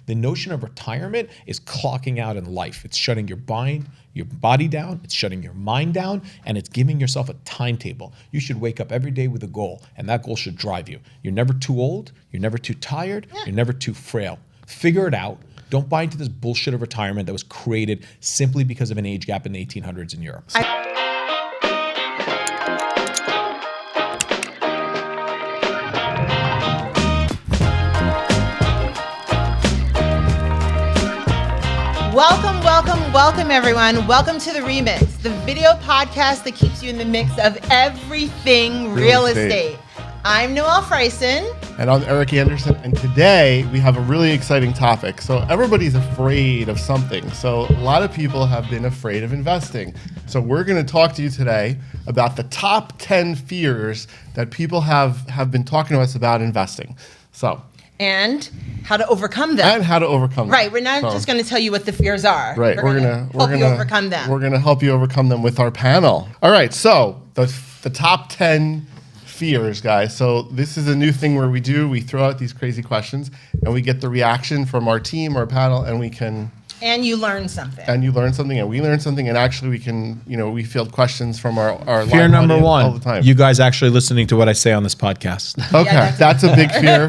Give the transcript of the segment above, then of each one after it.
The notion of retirement is clocking out in life. It's shutting your body down, it's shutting your mind down, and it's giving yourself a timetable. You should wake up every day with a goal, and that goal should drive you. You're never too old, you're never too tired, you're never too frail. Figure it out. Don't buy into this bullshit of retirement that was created simply because of an age gap in the 1800s in Europe. Welcome everyone. Welcome to the Remix, the video podcast that keeps you in the mix of everything real estate. I'm Noelle Frieson. And I'm Eric Anderson. And today we have a really exciting topic. So everybody's afraid of something. So a lot of people have been afraid of investing. So we're going to talk to you today about the top 10 fears that people have been talking to us about investing. And how to overcome them. Right. We're not just going to tell you what the fears are. Right. We're going to help you overcome them. We're going to help you overcome them with our panel. All right. So the top 10 fears, guys. So this is a new thing where we throw out these crazy questions and we get the reaction from our team, our panel, and we can... And you learn something. And we learn something, and actually we can, we field questions from our fear live number one, all the time. You guys actually listening to what I say on this podcast. Okay, yeah, that's a big fear.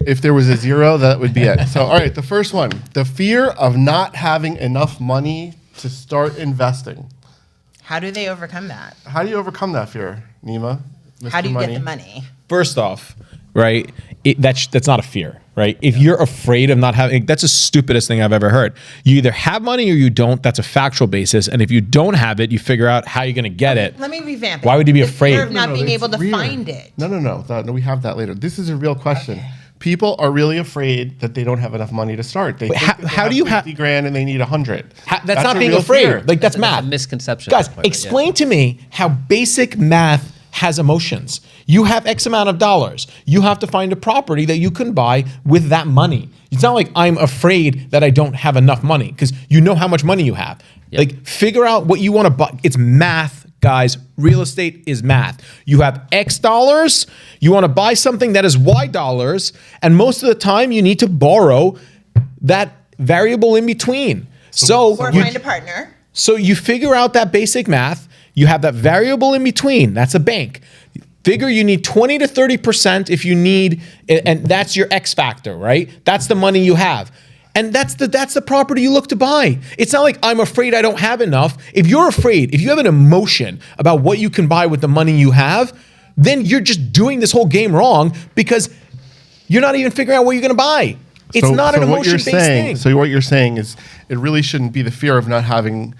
If there was a zero, that would be it. So, all right, the first one, the fear of not having enough money to start investing. How do they overcome that? How do you overcome that fear, Nima? Mr. How do you Money? get the money? First off, right, that's not a fear, right? If you're afraid of not having, that's the stupidest thing I've ever heard. You either have money or you don't. That's a factual basis. And if you don't have it, you figure out how you're going to get it. Let me revamp it. Why would you be the afraid? Fear of not being able to weird. find it. No, we have that later. This is a real question. Okay. People are really afraid that they don't have enough money to start. They think how do you have 50 grand and they need 100? That's not being afraid. Fear. Like that's math. A misconception. Guys, explain to me how basic math has emotions. You have X amount of dollars. You have to find a property that you can buy with that money. It's not like I'm afraid that I don't have enough money because you know how much money you have. Yep. Like figure out what you want to buy. It's math, guys. Real estate is math. You have X dollars. You want to buy something that is Y dollars. And most of the time you need to borrow that variable in between. Or find a partner. So you figure out that basic math. You have that variable in between. That's a bank. Figure you need 20 to 30% if you need, and that's your X factor, right? That's the money you have. And that's the property you look to buy. It's not like I'm afraid I don't have enough. If you're afraid, if you have an emotion about what you can buy with the money you have, then you're just doing this whole game wrong because you're not even figuring out what you're going to buy. It's not an emotion-based thing. So what you're saying is it really shouldn't be the fear of not having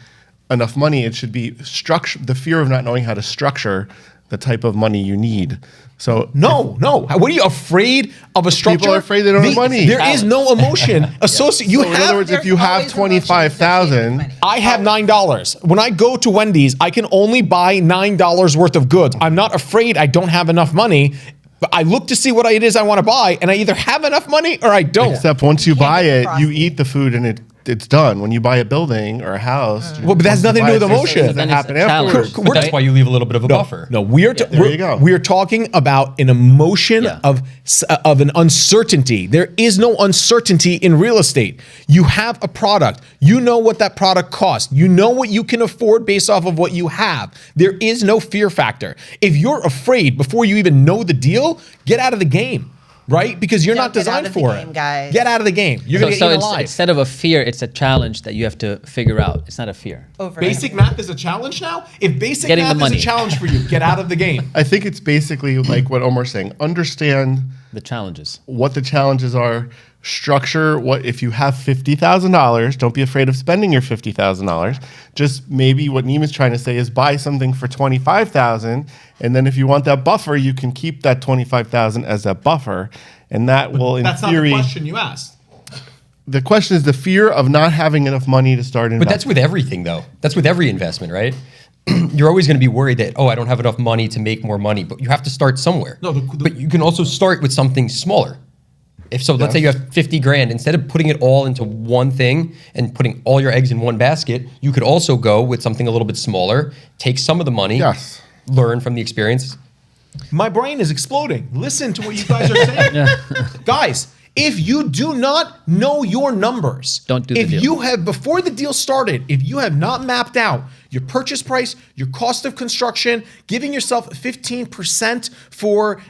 enough money. It should be the fear of not knowing how to structure the type of money you need. So no. What are you afraid of a structure? People are afraid they don't have money. There is no emotion associated. So in other words, if you have $25,000, I have $9. When I go to Wendy's, I can only buy $9 worth of goods. I'm not afraid I don't have enough money. But I look to see what it is I want to buy, and I either have enough money or I don't. Except once you buy it, you eat the food and it's done. When you buy a building or a house, well, but that has nothing to do with emotion. That happen afterwards. That's why you leave a little bit of a buffer. No, we are talking about an emotion of an uncertainty. There is no uncertainty in real estate. You have a product. You know what that product costs. You know what you can afford based off of what you have. There is no fear factor. If you're afraid before you even know the deal, get out of the game. Right? Because you're not designed for it. Guys. Get out of the game. You're going to get eaten alive. Instead of a fear, it's a challenge that you have to figure out. It's not a fear. Basic math is a challenge now? If basic math is a challenge for you, get out of the game. I think it's basically like what Omar's saying. Understand the challenges. What the challenges are. Structure what if you have $50,000, don't be afraid of spending your $50,000. Just maybe what Nima's trying to say is buy something for $25,000, and then if you want that buffer, you can keep that $25,000 as that buffer, and that will in that's theory. That's not the question you asked. The question is the fear of not having enough money to start investing. But that's with everything, though. That's with every investment, right? You're always going to be worried that, I don't have enough money to make more money, but you have to start somewhere. But you can also start with something smaller. Let's say you have 50 grand, instead of putting it all into one thing and putting all your eggs in one basket, you could also go with something a little bit smaller, take some of the money, learn from the experience. My brain is exploding. Listen to what you guys are saying. Guys, If you do not know your numbers, Don't do the deal. If you have, before the deal started, if you have not mapped out your purchase price, your cost of construction, giving yourself 15% for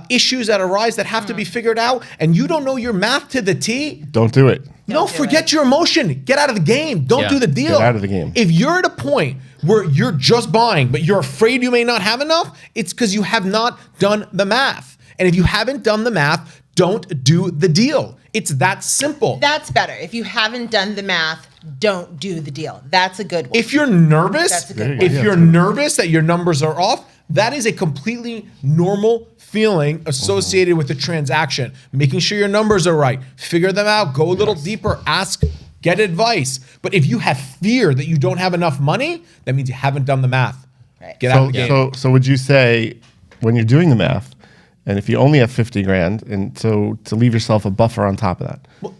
issues that arise that have to be figured out, and you don't know your math to the T, Don't do it. no, forget your emotion. Get out of the game. Don't Yeah. do the deal. Get out of the game. If you're at a point where you're just buying, but you're afraid you may not have enough, it's because you have not done the math. And if you haven't done the math, don't do the deal. It's that simple. That's better. If you haven't done the math, don't do the deal. That's a good one. If you're nervous, That's a good one. if you're nervous that your numbers are off, that is a completely normal feeling associated with the transaction. Making sure your numbers are right. Figure them out. Go a little deeper. Ask. Get advice. But if you have fear that you don't have enough money, that means you haven't done the math. Right. Get out of the game. So would you say when you're doing the math, and if you only have 50 grand, and so to leave yourself a buffer on top of that? Well,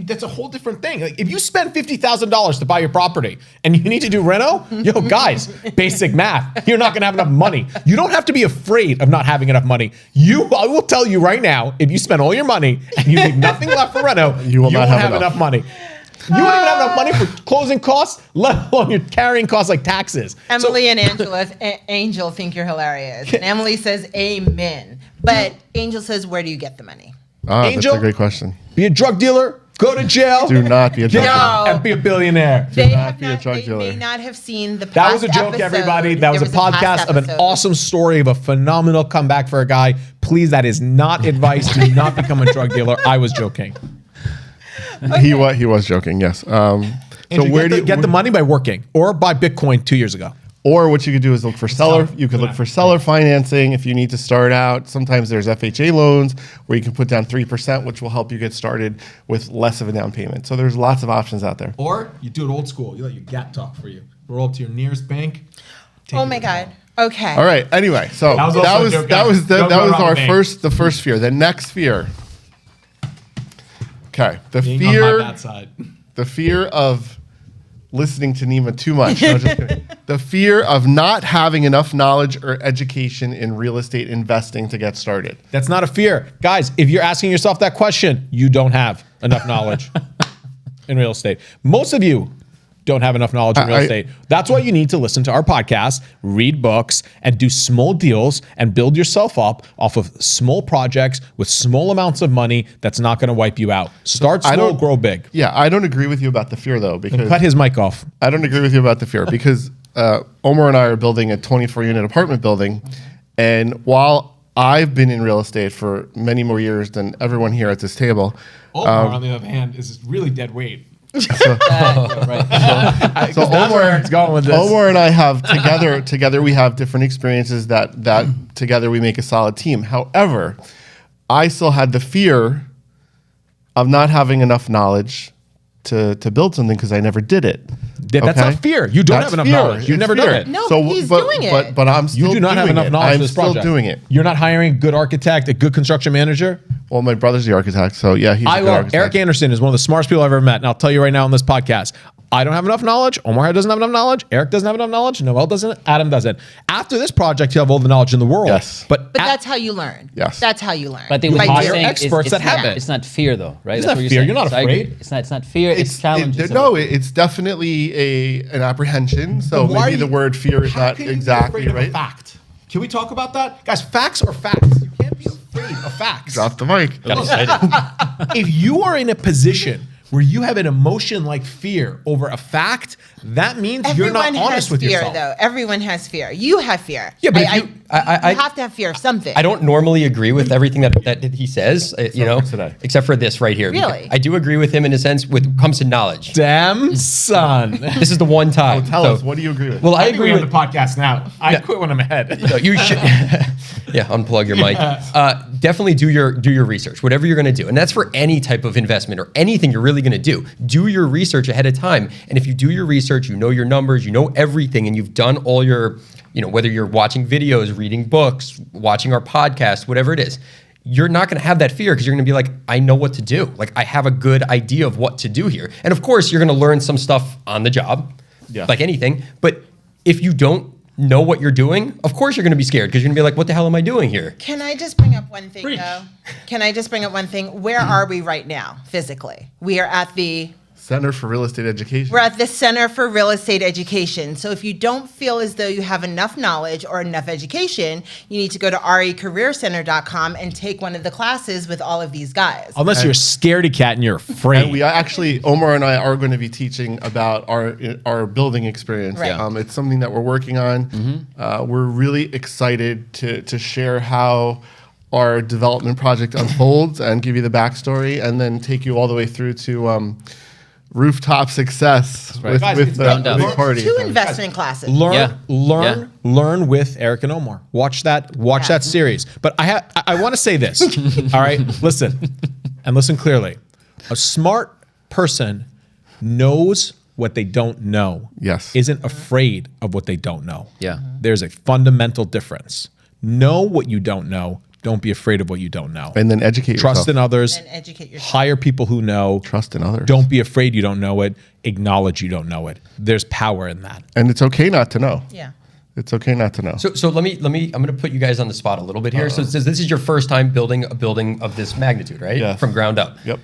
that's a whole different thing. Like if you spend $50,000 to buy your property and you need to do reno, yo guys, basic math, you're not gonna have enough money. You don't have to be afraid of not having enough money. I will tell you right now, if you spend all your money and you leave nothing left for reno, You will not won't have enough enough. money. You won't even have enough money for closing costs, let alone your carrying costs like taxes. Emily and Angel think you're hilarious. And Emily says, amen. But Angel says, where do you get the money? Angel? That's a great question. Be a drug dealer, go to jail, Do not be a drug dealer. No. and be a billionaire. They not be a drug they may dealer. not have seen the That past was a joke, episode. everybody. That was There a past podcast of an episode. awesome story of a phenomenal comeback for a guy. Please, that is not advice. Do not become a drug dealer. I was joking. He was joking. Yes. Andrew, get the money by working or buy Bitcoin 2 years ago? Or what you could do is look for seller. You could look for seller financing if you need to start out. Sometimes there's FHA loans where you can put down 3%, which will help you get started with less of a down payment. So there's lots of options out there. Or you do it old school. You let your GAT talk for you. Roll up to your nearest bank. Oh my God. Okay. All right. Anyway, so That was also a joke, guys. Don't go around our the bank. first fear. The next fear. Okay. Being on my bad side. The fear of listening to Nima too much. No, just kidding. The fear of not having enough knowledge or education in real estate investing to get started. That's not a fear. Guys, if you're asking yourself that question, you don't have enough knowledge in real estate. Most of you don't have enough knowledge in real estate. That's why you need to listen to our podcast, read books, and do small deals and build yourself up off of small projects with small amounts of money that's not going to wipe you out. Start small, grow big. Yeah, I don't agree with you about the fear though, because Cut his mic off. I don't agree with you about the fear because Omar and I are building a 24-unit apartment building, and while I've been in real estate for many more years than everyone here at this table, Omar, on the other hand, is really dead weight. so Omar's going with this. Omar and I have together we have different experiences that together we make a solid team. However, I still had the fear of not having enough knowledge to build something because I never did it. That's Okay? not fear. You don't That's have enough fear. knowledge. You've It's never fear. done it. No, he's doing it. But I'm still You do not have doing enough it. knowledge I'm for this still project. doing it. You're not hiring a good architect, a good construction manager. Well, my brother's the architect, so yeah, he's a I good love architect. Eric Anderson is one of the smartest people I've ever met. And I'll tell you right now on this podcast, I don't have enough knowledge. Omar doesn't have enough knowledge. Eric doesn't have enough knowledge. Noelle doesn't. Adam doesn't. After this project, you have all the knowledge in the world. Yes. But That's how you learn. Yes. That's how you learn. But I think By what hire you're doing. saying experts is, that have it. It's not fear though, right? It's That's not what you're fear. saying. You're not So I agree. afraid. It's not fear. It's challenge. It's definitely an apprehension. So Why are maybe the you- word fear is How not can you be exactly afraid of a right. fact? Can we talk about that? Guys, facts are facts. You can't be afraid of facts. Drop the mic. If you are in a position where you have an emotion like fear over a fact, that means you're not Everyone honest has with fear, yourself. though. Everyone has fear. You have fear. Yeah, but if I you- I- you have to have fear of something. I don't normally agree with everything that he says, today. except for this right here. Really? I do agree with him in a sense when it comes to knowledge. Damn son. This is the one time. Tell So- us, what do you agree with? Well, I think agree we're on with the podcast now. I quit when I'm ahead. No, you should. Yeah, unplug your mic. Definitely do your research, whatever you're going to do, and that's for any type of investment or anything you're really going to do. Do your research ahead of time, and if you do your research, you know your numbers, you know everything, and you've done all your, whether you're watching videos, reading books, watching our podcast, whatever it is. You're not going to have that fear because you're going to be like, I know what to do. Like, I have a good idea of what to do here. And of course, you're going to learn some stuff on the job, Yeah. like anything. But if you don't know what you're doing, of course you're going to be scared because you're going to be like, what the hell am I doing here? Can I just bring up one thing, though? Can I just bring up one thing? Where are we right now, physically? We are at the Center for Real Estate Education. We're at the Center for Real Estate Education. So if you don't feel as though you have enough knowledge or enough education, you need to go to recareercenter.com and take one of the classes with all of these guys. Unless you're a scaredy cat and you're afraid. And we actually, Omar and I are going to be teaching about our building experience. Right. It's something that we're working on. We're really excited to share how our development project unfolds and give you the backstory, and then take you all the way through to rooftop success with Guys, the it's ground up. big party. 2 investment classes. Learn with Eric and Omar. Watch that series. But I want to say this. All right, listen clearly. A smart person knows what they don't know. Yes. Isn't afraid of what they don't know. Yeah. There's a fundamental difference. Know what you don't know. Don't be afraid of what you don't know. And then educate yourself. Trust in others. And educate yourself. Hire people who know. Trust in others. Don't be afraid you don't know it. Acknowledge you don't know it. There's power in that. And it's okay not to know. Yeah. It's okay not to know. So let me. I'm going to put you guys on the spot a little bit here. So it says this is your first time building a building of this magnitude, right? Yes. From ground up. Yep.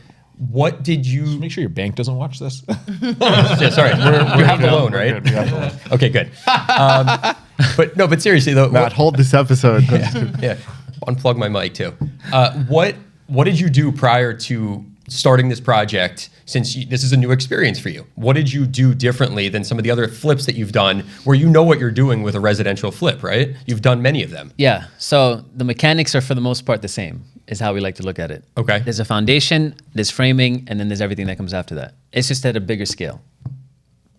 What did you? Make sure your bank doesn't watch this. Yeah, sorry, you have the loan, We're right? good. We have the loan. Okay, good. But seriously though, Matt, hold this episode. yeah, unplug my mic too. What did you do prior to starting this project? Since this is a new experience for you, what did you do differently than some of the other flips that you've done, where you know what you're doing with a residential flip, right? You've done many of them. Yeah. So the mechanics are for the most part the same, is how we like to look at it. Okay. There's a foundation, there's framing, and then there's everything that comes after that. It's just at a bigger scale.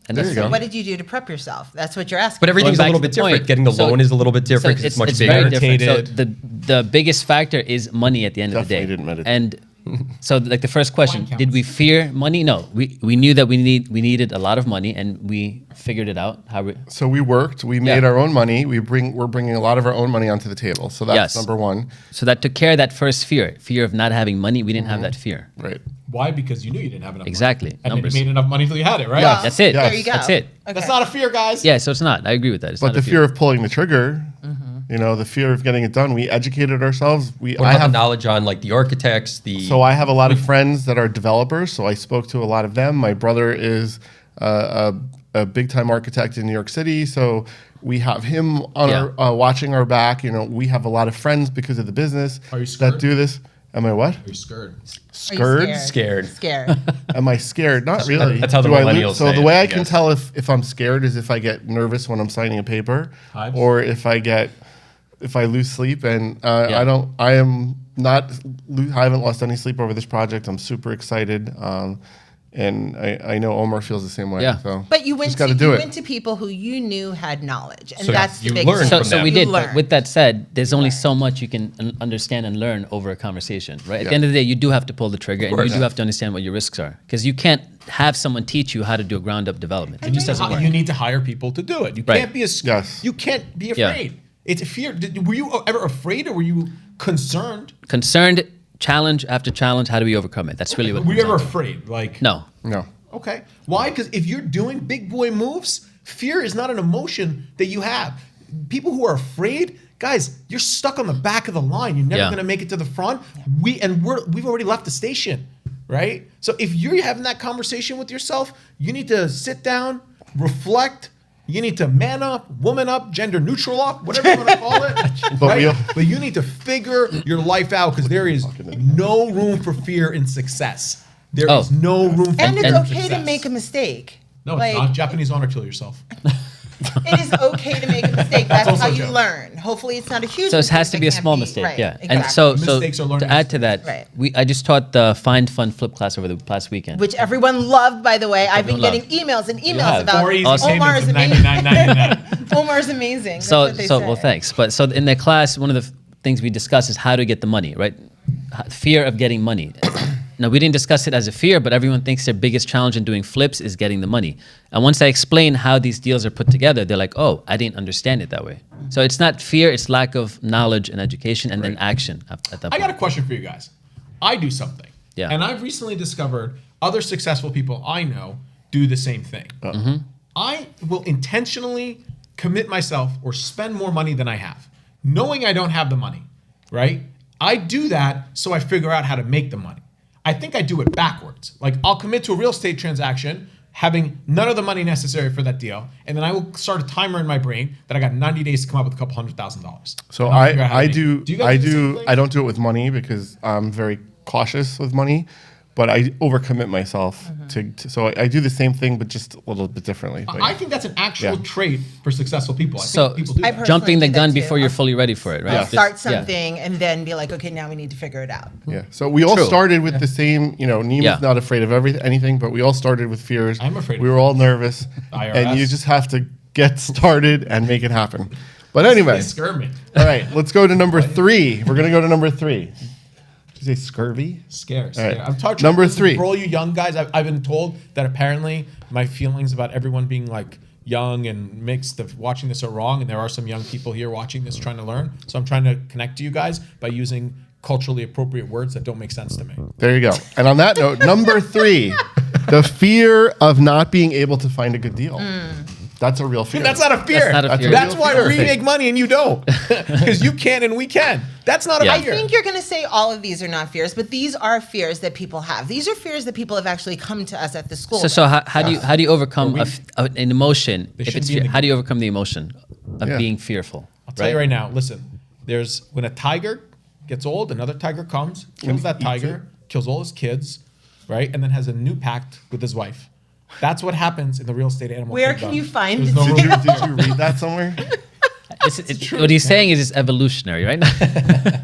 And There you So go. what did you do to prep yourself? That's what you're asking. But everything's a Going little back bit to the different. point, Getting the so- loan is a little bit different because it's much bigger. very different. So Meditated. the biggest factor is money at the end of the Definitely day. didn't meditate. And so like the first question, Wine did we fear money? No, we knew that we needed a lot of money, and we figured it out. So we worked. We made Yeah. our own money. We're bringing a lot of our own money onto the table. So that's Yes. number one. So that took care of that first fear of not having money. We didn't have that fear. Right. Why? Because you knew you didn't have enough Exactly. money. And Numbers. you made enough money until you had it, right? Yeah. That's it. Yes. There you go. That's it. Okay. That's not a fear, guys. Yeah, so it's not. I agree with that. It's But not the a fear of pulling the trigger, the fear of getting it done. We educated ourselves. What about the knowledge on like the architects, So I have a lot of friends that are developers, so I spoke to a lot of them. My brother is a big-time architect in New York City, so we have him on our, watching our back. We have a lot of friends because of the business Are you scared? that do this. Am I what? Are you scared? Are you Scared? Scared. Am I scared? Not really. That's how the Do I lo- millennials So say the it, way I I can guess. tell if I'm scared is if I get nervous when I'm signing a paper, Hives? or if I lose sleep, and I haven't lost any sleep over this project. I'm super excited, and I know Omar feels the same way. Yeah. So But you went just got to do you it. went to people who you knew had knowledge, and So that's the you big. learned So, from so them. we You did. learn. But with that said, there's only so much you can understand and learn over a conversation, right? At the end of the day, you do have to pull the trigger, and you do have to understand what your risks are, because you can't have someone teach you how to do a ground up development. It just doesn't work. You need to hire people to do it. You Right. can't be Yes. You can't be Yeah. afraid. It's a fear. Were you ever afraid, or were you concerned? Concerned, challenge after challenge. How do we overcome it? That's really what. Were it you comes ever down to. afraid? Like No. No. Okay. Why? Because if you're doing big boy moves, fear is not an emotion that you have. People who are afraid, guys, you're stuck on the back of the line. You're never Yeah. going to make it to the front. We've already left the station, right? So if you're having that conversation with yourself, you need to sit down, reflect. You need to man up, woman up, gender neutral up, whatever you want to call it. But But you need to figure your life out, because there is no room for fear in success. There is Oh. no room for And it's fear in okay to success. make a mistake. No, it's Like, not. Japanese honor kill yourself. It is okay to make a mistake. That's also how a you joke. learn. Hopefully, it's not a huge. So it mistake, has to but be a can't small mistake, right, yeah. exactly. And so Mistakes are learning to add to that, Right. I just taught the Find Fun Flip class over the last weekend. Which everyone loved, by the way. I've been Everyone getting emails and emails have. about Four easy Awesome. Omar is payments of amazing. $99.99. Omar's amazing. That's So what they well, say. thanks. But so in the class, one of the things we discuss is how to get the money, right? Fear of getting money. Now, we didn't discuss it as a fear, but everyone thinks their biggest challenge in doing flips is getting the money. And once I explain how these deals are put together, they're like, oh, I didn't understand it that way. So it's not fear, it's lack of knowledge and education and then action at that point. I got a question for you guys. I do something. Yeah. And I've recently discovered other successful people I know do the same thing. I will intentionally commit myself or spend more money than I have, knowing I don't have the money, right? I do that so I figure out how to make the money. I think I do it backwards. Like I'll commit to a real estate transaction, having none of the money necessary for that deal, and then I will start a timer in my brain that I got 90 days to come up with a couple $100,000. So And I'll figure out how to I make it. do you guys I the same do thing? I don't do it with money because I'm very cautious with money, but I overcommit myself so I do the same thing but just a little bit differently. But I think that's an actual Yeah. trait for successful people. I So- think people do I that. personally Jumping the do that gun too. before you're fully ready for it, right? I'll Just- start yeah. something and then be like, okay, now we need to figure it out. yeah. So we all True. started with the same, Nima's Yeah. not afraid of anything, but we all started with fears. I'm afraid We of were all nervous. IRS. And you just have to get started and make it happen. But anyway, They scare me. all right, let's go to number 3. We're going to go to number 3. Did you say scurvy? Scare. All right. I'm talking Number listen, 3. For all you young guys, I've been told that apparently my feelings about everyone being like young and mixed of watching this are wrong, and there are some young people here watching this trying to learn. So I'm trying to connect to you guys by using culturally appropriate words that don't make sense to me. There you go. And on that note, number 3, the fear of not being able to find a good deal. That's a real fear. That's not a fear. That's not a fear. That's Real why fear. we make money and you don't, because you can and we can. That's not a Yeah. I fear. think you're going to say all of these are not fears, but these are fears that people have. These are fears that people have actually come to us at the school. So how do you overcome an emotion if should it's be in fear? the- How do you overcome the emotion of Yeah. being fearful? I'll tell you right now. Listen, there's when a tiger gets old, another tiger comes, kills that tiger, kills all his kids, right, and then has a new pact with his wife. That's what happens in the real estate animal Where kingdom. can you find There's the no deal? rule. Did you read that somewhere? What he's saying is it's evolutionary, right?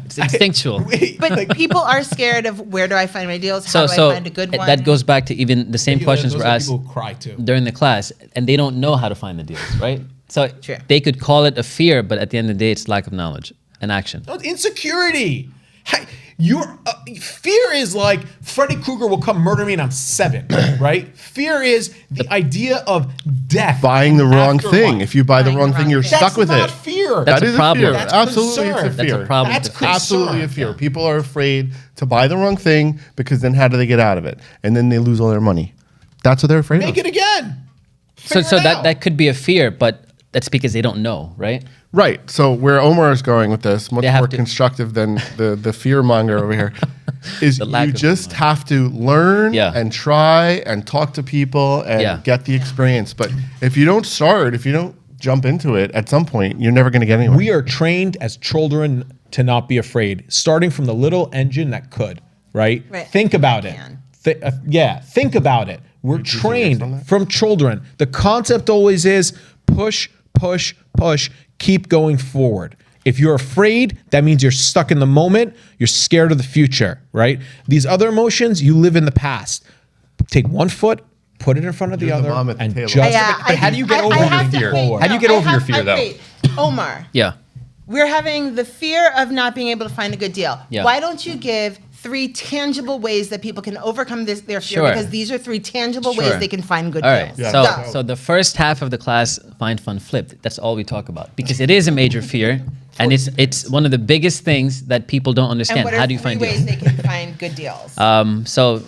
It's instinctual. Wait, But people are scared of where do I find my deals? How do I find a good one? that goes back to even the same questions those were are asked people who cry too. during the class, and they don't know how to find the deals, right? So True. they could call it a fear, but at the end of the day, it's lack of knowledge and action. No, it's insecurity. Your fear is like Freddy Krueger will come murder me and I'm 7, right? Fear is the idea of death. Buying the wrong after thing. life. If you buy the Buying wrong the thing, wrong you're thing. stuck with not it. fear. That's That a is problem. fear. That's Absolutely, it's a concern. fear. That's a problem. That's with the fear. Absolutely a concern. fear. People are afraid to buy the wrong thing because then how do they get out of it? And then they lose all their money. That's what they're afraid Make of. it again. So Figure it out. that could be a fear, but that's because they don't know, right? Right. So where Omar is going with this, much They have more to- constructive than the fear monger over here, is The lack you of just fear have to learn Yeah. and try and talk to people and Yeah. get the experience. But if you don't start, if you don't jump into it, at some point you're never going to get anywhere. We are trained as children to not be afraid, starting from the little engine that could, right? Right. Think about it. Can. Think about it. We're Did you hear trained something? from children. The concept always is push, push, push, keep going forward. If you're afraid, that means you're stuck in the moment. You're scared of the future, right? These other emotions, you live in the past. Take one foot, put it in front of the You're the other, mom at the and table. just But how do you get over have your to- fear? wait, How do you get I over your have- fear, though? Wait, Omar, Yeah. we're having the fear of not being able to find a good deal. Yeah. Why don't you give 3 tangible ways that people can overcome their fear? Sure. Because these are 3 tangible ways Sure. they can find good All right. deals. Yeah. Go. So the first half of the class, find fun flipped. That's all we talk about because it is a major fear, and it's one of the biggest things that people don't and understand. what are How do you 3 find ways deals? they can find good deals? So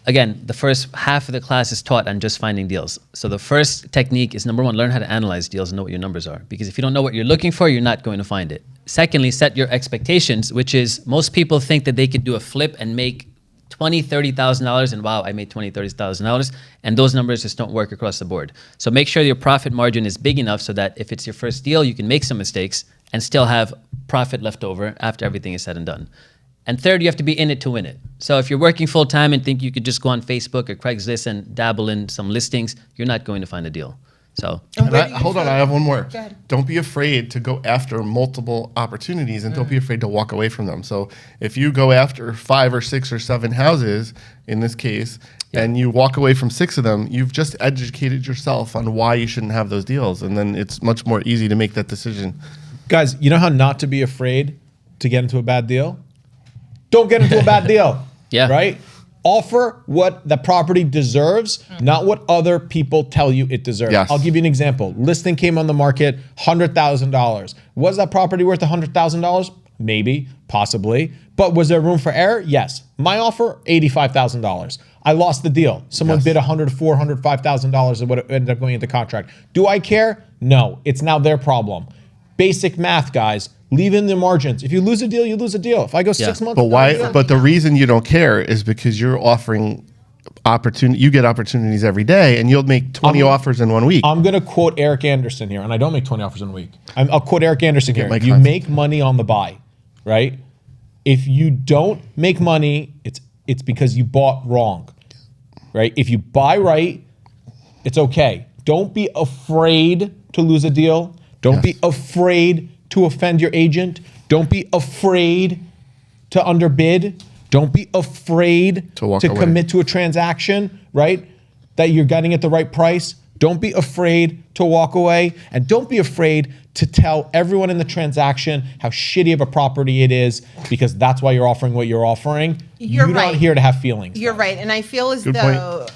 again, the first half of the class is taught on just finding deals. So the first technique is number 1, learn how to analyze deals and know what your numbers are. Because if you don't know what you're looking for, you're not going to find it. Secondly, set your expectations, which is most people think that they could do a flip and make $20,000, $30,000, and wow, I made $20,000, $30,000, and those numbers just don't work across the board. So make sure your profit margin is big enough so that if it's your first deal, you can make some mistakes and still have profit left over after everything is said and done. And third, you have to be in it to win it. So if you're working full time and think you could just go on Facebook or Craigslist and dabble in some listings, you're not going to find a deal. So And And where do you hold on, feel- I have one more. Go ahead. Don't be afraid to go after multiple opportunities and don't be afraid to walk away from them. So if you go after 5 or 6 or 7 houses in this case, and you walk away from 6 of them, you've just educated yourself on why you shouldn't have those deals. And then it's much more easy to make that decision. guys, you know how not to be afraid to get into a bad deal? Don't get into a bad deal. Yeah. Right? Offer what the property deserves, not what other people tell you it deserves. Yes. I'll give you an example. Listing came on the market, $100,000. Was that property worth $100,000? Maybe, possibly. But was there room for error? Yes. My offer, $85,000. I lost the deal. Someone Yes. bid $100,000, $400,000, $5,000 of what it ended up going into contract. Do I care? No. It's now their problem. Basic math, guys. Leave in the margins. If you lose a deal, you lose a deal. If I go 6 months, But why? But the reason you don't care is because you're offering opportunity. You get opportunities every day, and you'll make 20 offers in 1 week. I'm going to quote Eric Anderson here, and I don't make 20 offers in a week. I'll quote Eric Anderson here. my You concept. make money on the buy, right? If you don't make money, it's because you bought wrong, right? If you buy right, it's okay. Don't be afraid to lose a deal. Don't be afraid to offend your agent. Don't be afraid to underbid. Don't be afraid To walk to away. commit to a transaction, right? That you're getting at the right price. Don't be afraid to walk away. And don't be afraid to tell everyone in the transaction how shitty of a property it is, because that's why you're offering what you're offering. You're You're right. not here to have feelings. You're right. And I feel as Good though,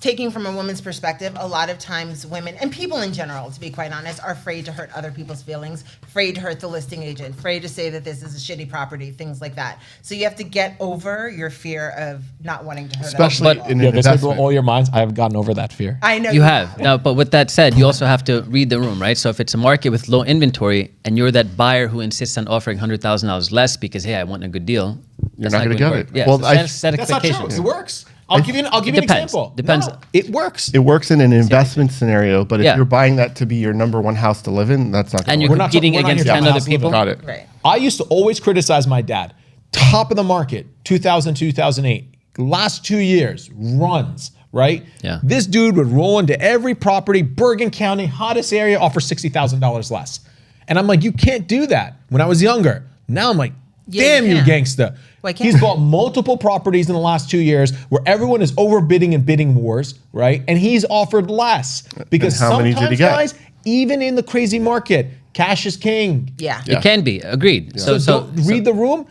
taking from a woman's perspective, a lot of times women, and people in general, to be quite honest, are afraid to hurt other people's feelings, afraid to hurt the listing agent, afraid to say that this is a shitty property, things like that. So you have to get over your fear of not wanting to hurt Especially other people. in Yeah, an this will investment. blow all your minds. I have gotten over that fear. I know You have. Now, but with that said, you also have to read the room, right? So if it's a market with low inventory and you're that buyer who insists on offering $100,000 less because, hey, I want a good deal, You're that's not gonna going get work. it. Yeah, Well, so I- set That's not true. expectations. It works. I'll give you an Depends. example. Depends. No, it works. It works in an investment scenario, but if Yeah. you're buying that to be your number one house to live in, that's not going And to you're work. We're not competing we're not against here 10 to other house living. people. Got it. Right. I used to always criticize my dad. Top of the market, 2000, 2008. Last 2 years, runs, right? Yeah. This dude would roll into every property, Bergen County, hottest area, offer $60,000 less. And I'm like, you can't do that. When I was younger. Now I'm like, Yeah, damn you you, can. gangsta. Why can't He's you? bought multiple properties in the last 2 years where everyone is overbidding and bidding wars, right? And he's offered less. Because how many did he sometimes, get? guys, even in the crazy market, cash is king. Yeah. It can be. Agreed. So, read the room.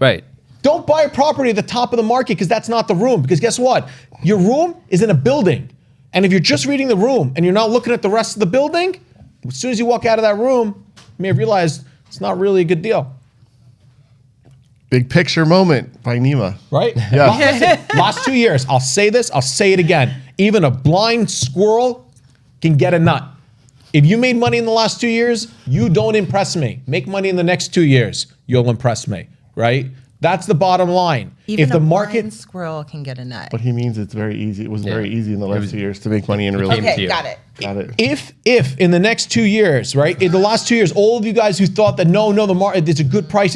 Right. Don't buy a property at the top of the market because that's not the room. Because guess what? Your room is in a building. And if you're just reading the room and you're not looking at the rest of the building, as soon as you walk out of that room, you may have realized it's not really a good deal. Big picture moment by Nima. Right? Yeah. Last 2 years, I'll say this, I'll say it again. Even a blind squirrel can get a nut. If you made money in the last 2 years, you don't impress me. Make money in the next 2 years, you'll impress me, right? That's the bottom line. Even if the a market blind squirrel can get a nut. But he means it's very easy. It was very easy in the last 2 years to make money in real came estate. Okay, you. got it. Got it. If in the next 2 years, right, in the last 2 years, all of you guys who thought that no, the market, it's a good price,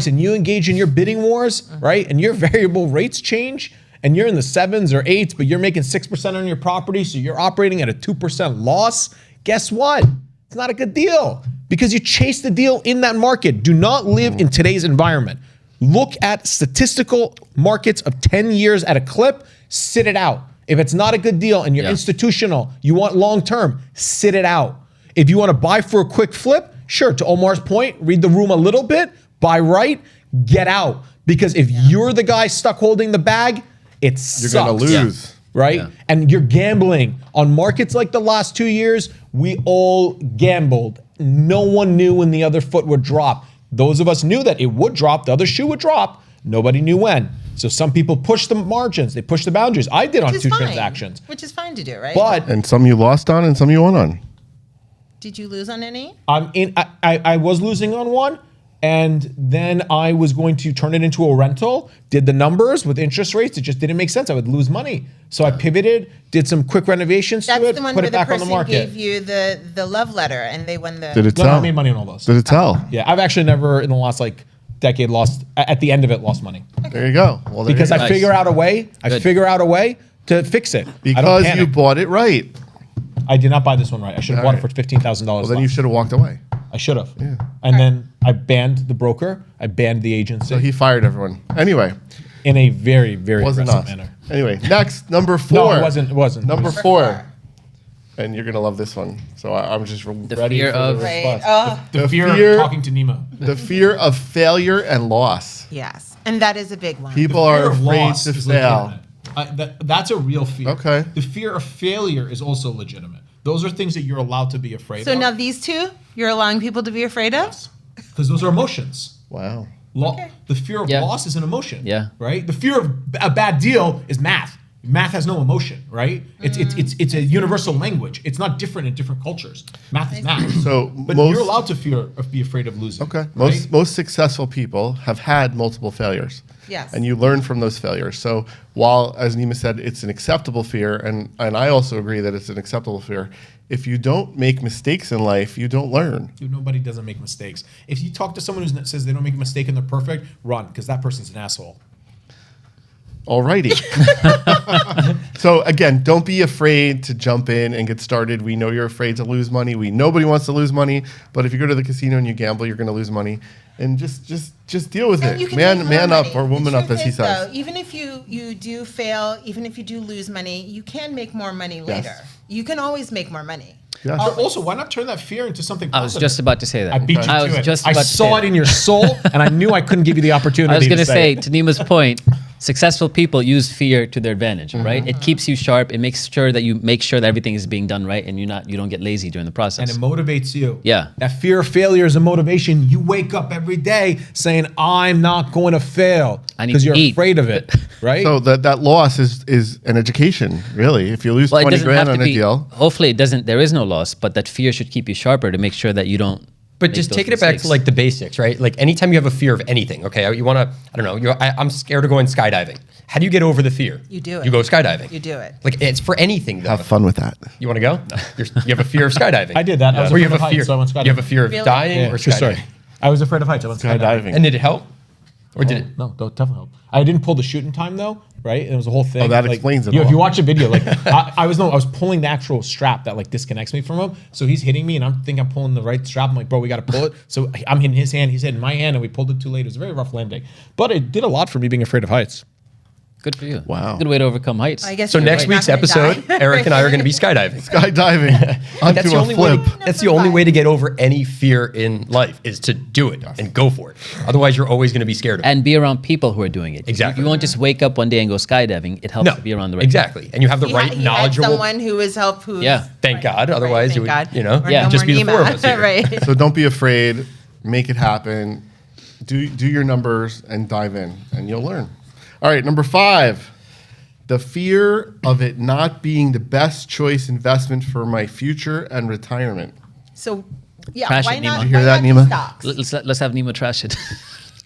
and you engage in your bidding wars, right, and your variable rates change, and you're in the 7s or 8s, but you're making 6% on your property, so you're operating at a 2% loss, guess what? It's not a good deal because you chase the deal in that market. Do not live in today's environment. Look at statistical markets of 10 years at a clip, sit it out. If it's not a good deal and you're institutional, you want long term, sit it out. If you want to buy for a quick flip, sure, to Omar's point, read the room a little bit, buy right, get out. Because if you're the guy stuck holding the bag, it sucks. You're going to lose. Right? Yeah. And you're gambling. On markets like the last 2 years, we all gambled. No one knew when the other foot would drop. Those of us knew that it would drop, the other shoe would drop. Nobody knew when. So some people push the margins, they push the boundaries. I did on Which is 2 fine. transactions. Which is fine to do, right? But And some you lost on and some you won on. Did you lose on any? I was losing on one, and then I was going to turn it into a rental, did the numbers with interest rates, it just didn't make sense. I would lose money. So I pivoted, did some quick renovations That's to it, the one put where it the back on the person market. gave you the love letter and they won the. Did it No, I tell? made money on all those. Did it tell? Yeah, I've actually never in the last decade lost, at the end of it, lost money. There you go. Well, there Because you I go. figure out a way. I Good. figure out a way to fix it. I don't Because you panic. bought it right. I did not buy this one right. I should have bought it Alright. for $15,000. Well, then you should have walked away. I should have. Yeah. And then I banned the broker. I banned the agency So he fired everyone. Anyway, in a very, very wasn't aggressive us. manner. Anyway, next, number 4. No, it wasn't. It wasn't. Number 4. And you're going to love this one. So I'm just ready fear for of- the Right. response. Oh, The fear fear- of talking to Nima. The fear of failure and loss. yes. And that is a big one. People are afraid to fail. That's a real fear. Okay. The fear of failure is also legitimate. Those are things that you're allowed to be afraid So of. now these two, you're allowing people to be afraid of? because those are emotions. Wow. The fear of Yeah. loss is an emotion. Yeah. Right. The fear of a bad deal is math. Math has no emotion, right? It's a universal language. It's not different in different cultures. Math is math. So but most- you're allowed to be afraid of losing. Okay. right? Most successful people have had multiple failures. Yes. And you learn from those failures. So while, as Nima said, it's an acceptable fear, and I also agree that it's an acceptable fear, if you don't make mistakes in life, you don't learn. Dude, nobody doesn't make mistakes. If you talk to someone who says they don't make a mistake and they're perfect, run, because that person's an asshole. Alrighty. So again, don't be afraid to jump in and get started. We know you're afraid to lose money. Nobody wants to lose money, but if you go to the casino and you gamble, you're going to lose money. And just deal with And you it. can make Man more up money. or woman The up, truth as he is, says. though, even if you do fail, even if you do lose money, you can make more money later. You can always make more money. Yes. Also, why not turn that fear into something I positive? was just about to say that. I beat you I to was it. just I about to saw say it that. in your soul, and I knew I couldn't give you the opportunity. I was going to say, it. to Nima's point, successful people use fear to their advantage, right? It keeps you sharp. It makes sure that you make sure that everything is being done right, and you don't get lazy during the and process. it motivates you. Yeah. That fear of failure is a motivation. You wake up every day saying, "I'm not going to fail," I need because to you're eat. afraid of it, right? So that loss is an education, really. If you lose Well, it 20 doesn't grand have to on a be. deal, Hopefully, it doesn't. There is no loss, but that fear should keep you sharper to make sure that you don't. But make just those taking it back to mistakes. like the basics, right? Like anytime you have a fear of anything, okay, you want to, I don't know, I'm scared of going skydiving. How do you get over the fear? You do it. You go skydiving. You do it. Like it's for anything though. have fun with that. You want to go? You have a fear of skydiving. I did that. I was Or you afraid have of a fear. heights, so I went skydiving. You have a fear of Really? dying Yeah, or true story. skydiving. I was afraid of heights. I went skydiving. Skydiving. And did it help? Or did it? No, definitely help. I didn't pull the shooting time though, right? It was a whole thing. Oh, that like, explains it If all. you watch a video, like I was pulling the actual strap that like disconnects me from him. So he's hitting me, and I'm pulling the right strap. I'm like, bro, we got to pull it. So I'm hitting his hand, he's hitting my hand, and we pulled it too late. It was a very rough landing, but it did a lot for me being afraid of heights. Good for you. Wow. Good way to overcome heights. I guess So you're next not week's gonna episode, die. Eric and I are going to be skydiving. Skydiving That's onto the a only way. flip. That's the only way to get over any fear in life is to do it and go for it. Otherwise, you're always going to be scared of it. And be around people who are doing it. Exactly. You won't just wake up one day and go skydiving. It helps No, to be around the right exactly. And you have the He right had- he had knowledgeable. someone who was help. Who's Yeah. Thank God. Otherwise, thank it God. would, you know, Or Yeah. no just more be the four of Nima. us here. Right. So don't be afraid. Make it happen. Do your numbers and dive in, and you'll learn. All right, number 5. The fear of it not being the best choice investment for my future and retirement. So, yeah, Trash why it, not? Nima. You hear why that, not do Nima? stocks? Let's have Nima trash it.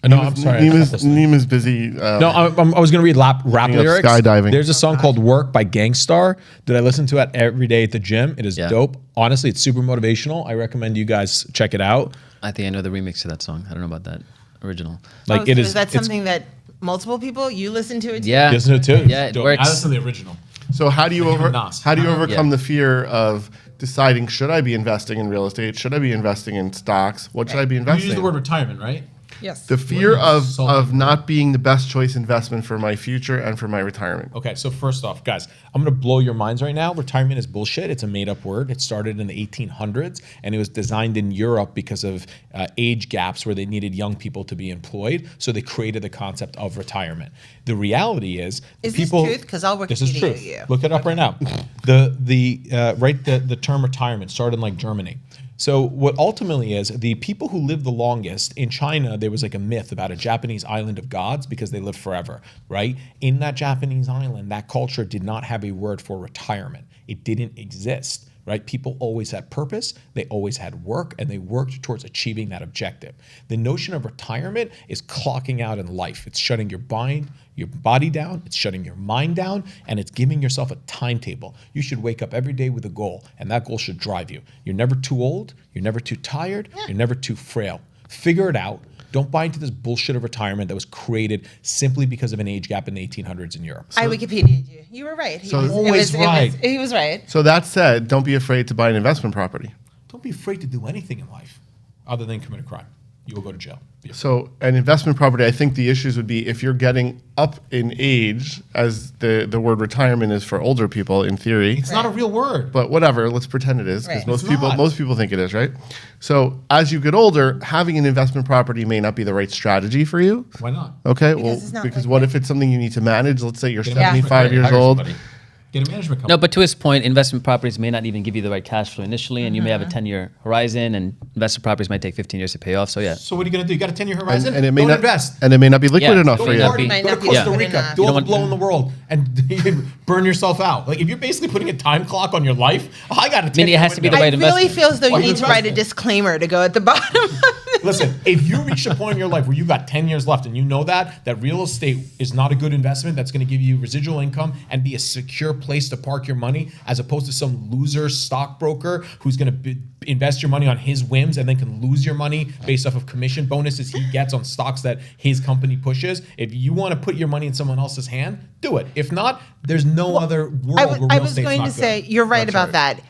No, I'm sorry. Nima's busy. No, I was going to read rap Speaking of lyrics. skydiving. There's a song called "Work" by Gangstar that I listen to it every day at the gym. It is Yeah. dope. Honestly, it's super motivational. I recommend you guys check it out. I think I know the remix to that song. I don't know about that original. Like Oh, it so is. is that it's- something that multiple people you listen to it? Too? Yeah. Listen to it too. Yeah, it Dope. works. I listen to the original. So how do you Like him and Nas. overcome Yeah. the fear of deciding, should I be investing in real estate? Should I be investing in stocks? What should I be You investing use the in? word retirement, right? Yes. The fear of Salty. not being the best choice investment for my future and for my retirement. Okay, so first off, guys, I'm gonna blow your minds right now. Retirement is bullshit. It's a made-up word. It started in the 1800s, and it was designed in Europe because of age gaps where they needed young people to be employed. So they created the concept of retirement. The reality is, Is people. this truth? 'Cause I'll This is Wikipedia truth. you. Look it up right now. The term retirement started in like Germany. So what ultimately is the people who live the longest in China, there was like a myth about a Japanese island of gods because they live forever, right? In that Japanese island, that culture did not have a word for retirement. It didn't exist, right? People always had purpose, they always had work, and they worked towards achieving that objective. The notion of retirement is clocking out in life. It's shutting your body down, it's shutting your mind down, and it's giving yourself a timetable. You should wake up every day with a goal, and that goal should drive you. You're never too old, you're never too tired, you're never too frail. Figure it out. Don't buy into this bullshit of retirement that was created simply because of an age gap in the 1800s in Europe. I Wikipedia'd you. You were right. He So- was, Always right. he was right. So that said, don't be afraid to buy an investment property. Don't be afraid to do anything in life other than commit a crime. You will go to jail. Be afraid. So an investment property, I think the issues would be if you're getting up in age, as the word retirement is for older people in theory. It's not a real word. But whatever, let's pretend it is, because Right. It's most not. people think it is, right? So as you get older, having an investment property may not be the right strategy for you. Why not? Okay, Because it's not because like what that. if it's something you need to manage? Let's say you're Get a management 75 company, years hire old. somebody. Get a management company. No, but to his point, investment properties may not even give you the right cash flow initially, and you may have a 10-year horizon, and investment properties might take 15 years to pay off. So yeah. So what are you going to do? You got a 10-year horizon? And it may Don't not invest. and it may not be liquid Yeah. enough Go for to you. Florida. Might Go not to be Costa liquid Rica, enough. do You all don't the blow want- in the world, and burn yourself out. Like if you're basically putting a time clock on your life, I got a 10 mean, it has to be the I right really investment. feel as though Why you you need to write a investing? disclaimer to go at the bottom. Listen, if you reach a point in your life where you got 10 years left and you know that real estate is not a good investment that's going to give you residual income and be a secure place to park your money, as opposed to some loser stockbroker who's going to invest your money on his whims and then can lose your money based off of commission bonuses he gets on stocks that his company pushes. If you want to put your money in someone else's hand, do it. If not, there's no other world where real I was estate's going not to say, good. you're right That's about right. that.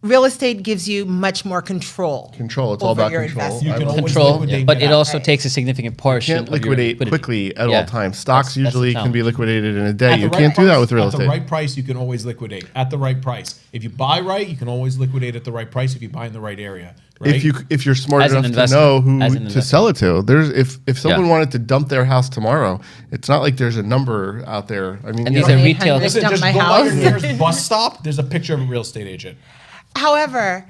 Real estate gives you much more control. Control. It's all over about your control. investment. You can always Control, liquidate but it it out. also Right. takes a significant portion. Can't of your liquidate liquidity. quickly at Yeah. all times. Stocks That's the usually can be challenge. liquidated in a day. At the You right can't do that price- with real At the estate. right price, you can always liquidate. At the right price. If you buy right, you can always liquidate at the right price if you buy in the right area. Right? If you're smart As an enough to investor. know who As an to investor. sell it to, there's if someone Yeah. wanted to dump their house tomorrow, it's not like there's a number out there. I mean, And you these know, are retail. 800. Listen, Dump just my go by your house. nearest bus stop. There's a picture of a real estate agent. However,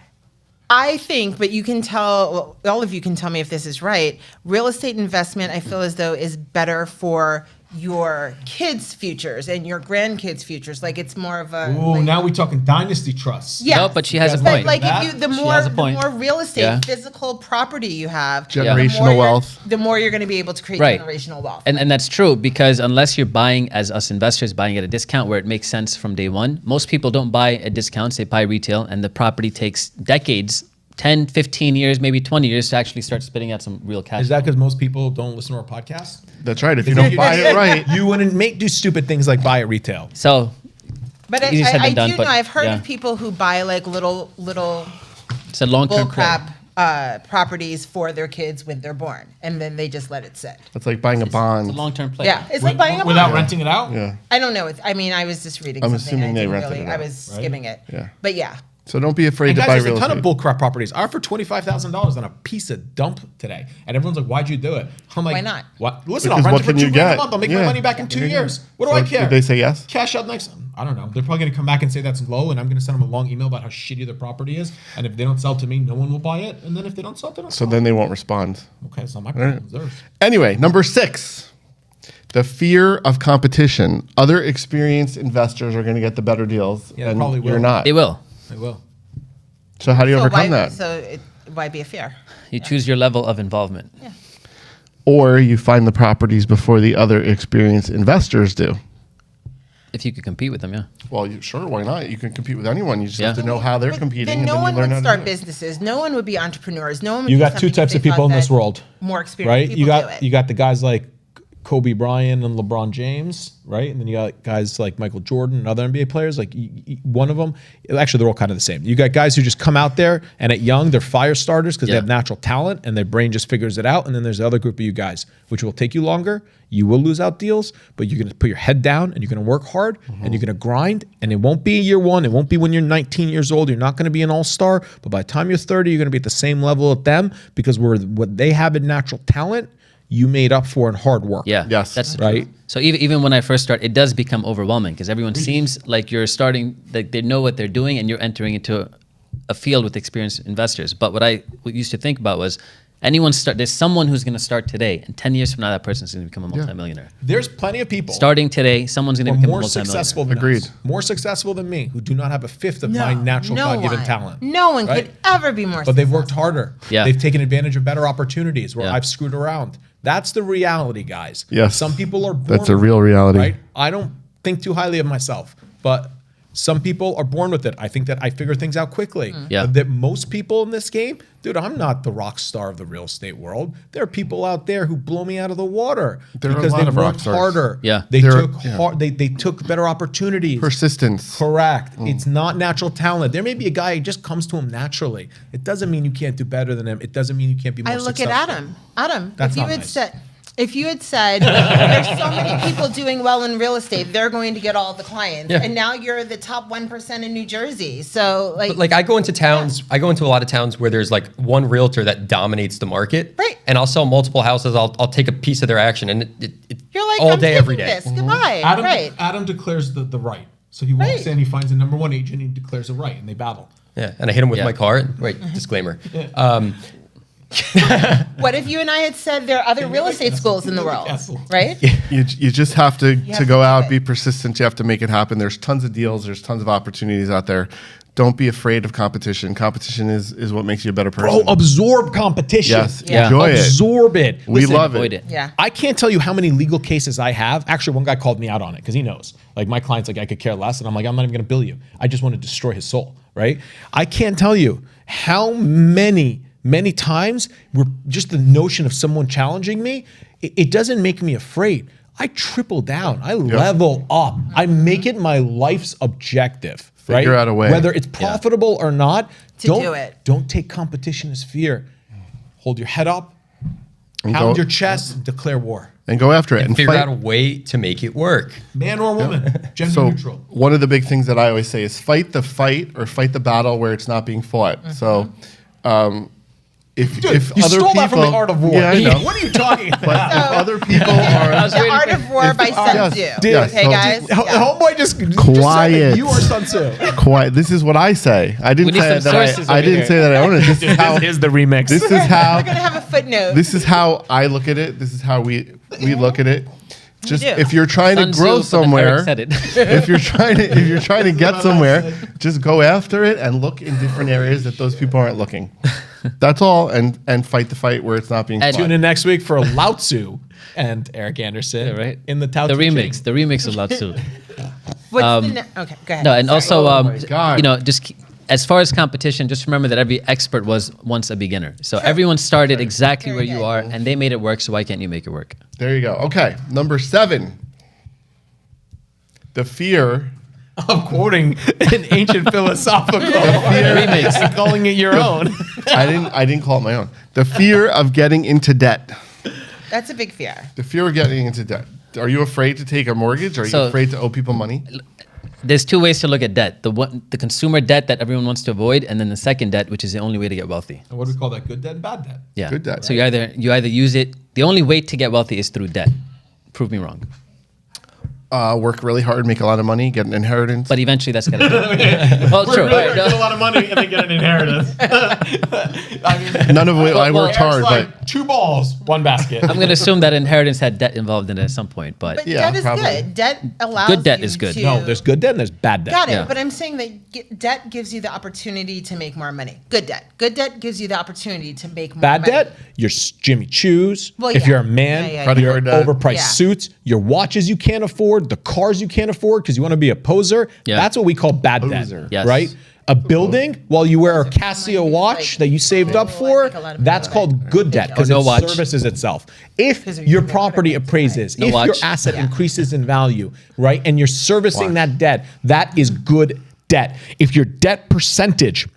I think, but you can tell, well, all of you can tell me if this is right. Real estate investment, I feel as though, is better for your kids' futures and your grandkids' futures. Like it's more of a. Ooh, like, now we're talking dynasty trusts. Yeah. No, but she has a But, point. But like That- if you, the She more has a the point. more real estate, Yeah. physical property you have, Generational the more you're- wealth. the more you're going to be able to create Right. generational wealth. And that's true, because unless you're buying as us investors, buying at a discount where it makes sense from day one, most people don't buy at discounts, they buy retail, and the property takes decades, 10, 15 years, maybe 20 years to actually start spitting out some real cash. Is that because most people don't listen to our podcast? that's right. If you don't buy it right, You wouldn't do stupid things like buy at retail. So But Easier said I than done, do know, but I've heard yeah. of people who buy like little it's a long-term play. bullcrap properties for their kids when they're born, and then they just let it sit. it's like buying a bond. It's a long-term play. Yeah, it's like buying a Without bond. renting it out? Yeah. I don't know. I mean, I was just reading I'm something. assuming I they didn't rented really, it I out, was right? skimming it. Yeah. But yeah. So don't be afraid And to guys, buy there's real a ton estate. of bullcrap properties. I offered $25,000 on a piece of dump today, and everyone's like, "Why'd you do it?" I'm like, Why not? What? Listen, Because I'll what rent it for can you $2,000 a get? month. I'll make my Yeah. money back in 2 years. What do So I care? did they say yes? Cash out next. I don't know. They're probably going to come back and say that's low, and I'm going to send them a long email about how shitty their property is. And if they don't sell to me, no one will buy it. And then if they don't sell, they don't So sell. then they won't respond. Okay, it's not my problem. It's theirs. Anyway, number 6, the fear of competition. Other experienced investors are going to get the better deals, Yeah, they and probably will. you're not. They will. They will. So how do you So overcome why, that? So why be a fear? You choose your level of involvement. Or you find the properties before the other experienced investors do. If you could compete with them, yeah. Well, sure, why not? You can compete with anyone. You just Yeah. have to know how they're But competing. Then and no then one you learn would how to start do it. businesses. No one would be entrepreneurs. No one would You do got two something types if of they people thought in this that world, More experienced right? people You do got it. you got the guys like Kobe Bryant and LeBron James, right? And then you got guys like Michael Jordan and other NBA players. Like one of them, actually, they're all kind of the same. You got guys who just come out there and at young, they're fire starters because they Yeah. have natural talent and their brain just figures it out. And then there's the other group of you guys, which will take you longer. You will lose out deals, but you're going to put your head down and you're going to work hard and you're going to grind. And it won't be year one. It won't be when you're 19 years old. You're not going to be an all-star. But by the time you're 30, you're going to be at the same level at them because what they have in natural talent, you made up for in hard work. Yeah. Yes. That's Right. So even when I first start, it does become overwhelming because everyone seems like you're starting, like they know what they're doing and you're entering into a field with experienced investors. But what I used to think about was there's someone who's going to start today, and 10 years from now, that person's going to become a multimillionaire. There's plenty of people Starting today, someone's going who to are become a more multimillionaire. successful than Agreed. us, more successful than me, who do not have a fifth of my natural God-given one. talent. No one right? could ever be more But they've worked successful. harder. Yeah. They've taken advantage of better opportunities where Yeah. I've screwed around. That's the reality, guys. Yes. Some people are born That's a with real it, reality. Right? I don't think too highly of myself, but some people are born with it. I think that I figure things out quickly. Yeah. That most people in this game, dude, I'm not the rock star of the real estate world. There are people out there who blow me out of the water There are a because lot they of rock worked stars. harder. Yeah. They There are- took yeah. hard, they took better opportunities. Persistence. Correct. It's not natural talent. There may be a guy who just comes to him naturally. It doesn't mean you can't do better than him. It doesn't mean you can't be more I look successful. at Adam. Adam, That's if you not had nice. said, there's so many people doing well in real estate, they're going to get all the clients, Yeah. and now you're the top 1% in New Jersey. So But like I go into towns, I go into a lot of towns where there's like one realtor that dominates the market. Right. And I'll sell multiple houses. I'll take a piece of their action, and it you're like, all I'm day, taking every day. this. Goodbye. Adam, Right. Adam declares the right. So he walks Right. in, he finds the number one agent, he declares a right, and they battle. Yeah, and I hit him with Yeah. my car. Wait, disclaimer. What if you and I had said there are other real estate schools in the world, Castle. right? You just have to have to to go do out, it. be persistent. You have to make it happen. There's tons of deals. There's tons of opportunities out there. Don't be afraid of competition. Competition is what makes you a better person. Bro, absorb competition. Yes, Yeah. enjoy it. Absorb it. We love avoid it. it. Yeah. I can't tell you how many legal cases I have. Actually, one guy called me out on it because he knows. Like my client's like, I could care less. And I'm like, I'm not even going to bill you. I just want to destroy his soul, right? I can't tell you how many times we're just the notion of someone challenging me, it doesn't make me afraid. I triple down. I level up. I make it my life's objective. Figure out a way. Whether it's profitable or not, To don't do it. Don't take competition as fear. Hold your head up, And pound go- your chest, declare war. And go after it. And figure out a way to make it work. Man or woman, gender So neutral. one of the big things that I always say is fight the fight or fight the battle where it's not being fought. So if Dude, if you other stole people, that from the Art of War. Yeah, I know. What are you talking about? But if other people are The Art of War by Sun yes, Tzu. yes. Okay, So- guys? Homeboy just said Quiet. that you are Sun Tzu. quiet, this is what I say. I didn't We need say some that sources I over didn't here. say that I own it. This is how This is the remix. this is We're how going to have a footnote. this is how I look at it. This is how we look at it. Just do. if you're trying Sun to grow Tzu, but then Eric somewhere, said it. if you're trying to get somewhere, just go after it and look in different areas that those people aren't looking. That's all, and fight the fight where it's not being And fought. Tune in next week for Lao Tzu and Eric Anderson Yeah, right. in the Tao The Te Ching. remix of Lao Tzu. What's okay, go ahead. No, and also, my God. you know, as far as competition, just remember that every expert was once a beginner. So everyone started exactly Very where you good. are, and they made it work. So why can't you make it work? There you go. Okay, number 7. The fear. I'm quoting an ancient philosophical remix and calling it your own. I didn't call it my own. The fear of getting into debt. That's a big fear. The fear of getting into debt. Are you afraid to take a mortgage? Are you So- afraid to owe people money? There's two ways to look at debt: the consumer debt that everyone wants to avoid, and then the second debt, which is the only way to get wealthy. And what do we call that? Good debt and bad debt? Yeah. Good debt. So you either use it. The only way to get wealthy is through debt. Prove me wrong. Work really hard, make a lot of money, get an inheritance. But eventually, that's gonna. Well, true. All right, no. Get a lot of money and then get an inheritance. I mean, None of it. I worked hard, Eric's but like 2 balls, 1 basket. I'm gonna assume that inheritance had debt involved in it at some point, but Yeah, debt is probably. good. Debt allows Good debt you is good. to- No, there's good debt and there's bad debt. Got it. Yeah. But I'm saying that debt gives you the opportunity to make more money. Good debt. Good debt gives you the opportunity to make more Bad money. debt, your Jimmy Choos. Well, if yeah. you're a man, Yeah, yeah, Credit your card debt. overpriced Yeah. suits, your watches you can't afford, the cars you can't afford because you want to be a poser. Yeah. That's what we call bad Poser. debt, Yes. right? A building while you wear a Casio watch that you saved up for, I make a lot of that's money. called good debt because Or no it watch. services itself. If 'Cause your you get property credit, appraises, No if your watch. asset Yeah. increases in value, right, and you're servicing that debt, that is good debt. If your debt percentage,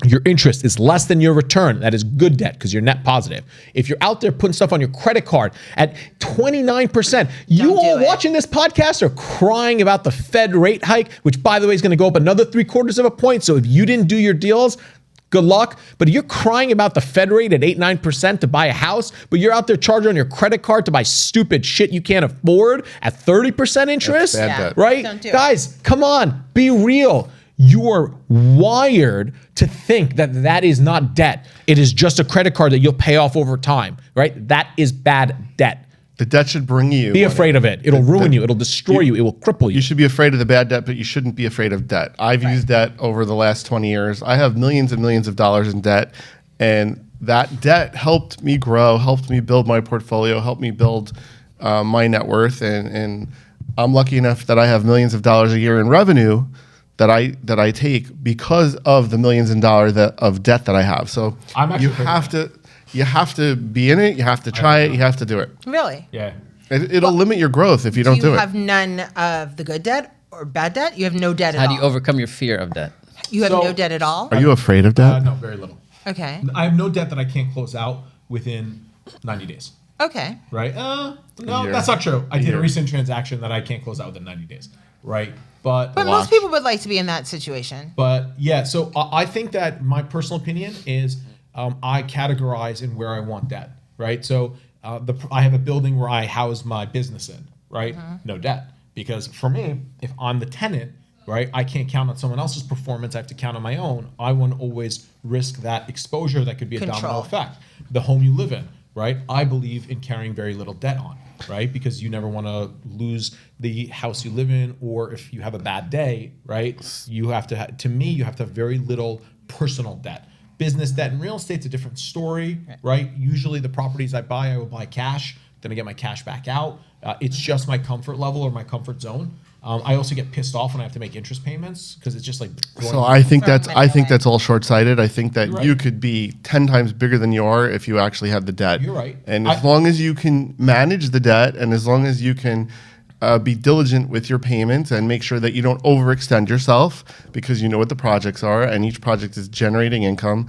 your interest is less than your return, that is good debt because you're net positive. If you're out there putting stuff on your credit card at 29%, you Don't do all it. watching this podcast are crying about the Fed rate hike, which by the way is going to go up another 3/4 of a point. So if you didn't do your deals, good luck. But you're crying about the Fed rate at 8-9% to buy a house, but you're out there charging on your credit card to buy stupid shit you can't afford at 30% interest, bad Yeah. debt. right? Don't do it. Guys, come on, be real. You're wired to think that that is not debt. It is just a credit card that you'll pay off over time, right? That is bad debt. the debt should bring you. Be money. afraid of it. It'll ruin you. It'll destroy you. It will cripple you. You should be afraid of the bad debt, but you shouldn't be afraid of debt. I've used debt over the last 20 years. I have millions and millions of dollars in debt, and that debt helped me grow, helped me build my portfolio, helped me build my net worth, and I'm lucky enough that I have millions of dollars a year in revenue that I take because of the millions of dollars of debt that I have. So I'm actually you have to be in it. You have to try it. You have to do it. Really? Yeah. It'll limit your growth if you don't do you it. have none of the good debt or bad debt? You have no debt at how all. do you overcome your fear of debt? You have So- no debt at all? Are you afraid of debt? No, very little. Okay. I have no debt that I can't close out within 90 days. Okay. Right? No, year. that's not true. I did a year. recent transaction that I can't close out within 90 days. Right? But But most people would like to be in that situation. But yeah, so I think that my personal opinion is I categorize in where I want debt, right? So I have a building where I house my business in, right? No debt. Because for me, if I'm the tenant, right? I can't count on someone else's performance. I have to count on my own. I want to always risk that exposure that could be a domino Control. effect. The home you live in, right? I believe in carrying very little debt on, right? Because you never want to lose the house you live in, or if you have a bad day, right? You have to, to me, you have to have very little personal debt. Business debt and real estate's a different story, right? Usually the properties I buy, I will buy cash, then I get my cash back out. It's just my comfort level or my comfort zone. I also get pissed off when I have to make interest payments because it's just like. So I think Throwing that's money away. all short-sighted. I think that You're right. you could be 10 times bigger than you are if you actually had the debt. You're right. And as long as you can manage the debt, and as long as you can be diligent with your payments and make sure that you don't overextend yourself, because you know what the projects are, and each project is generating income.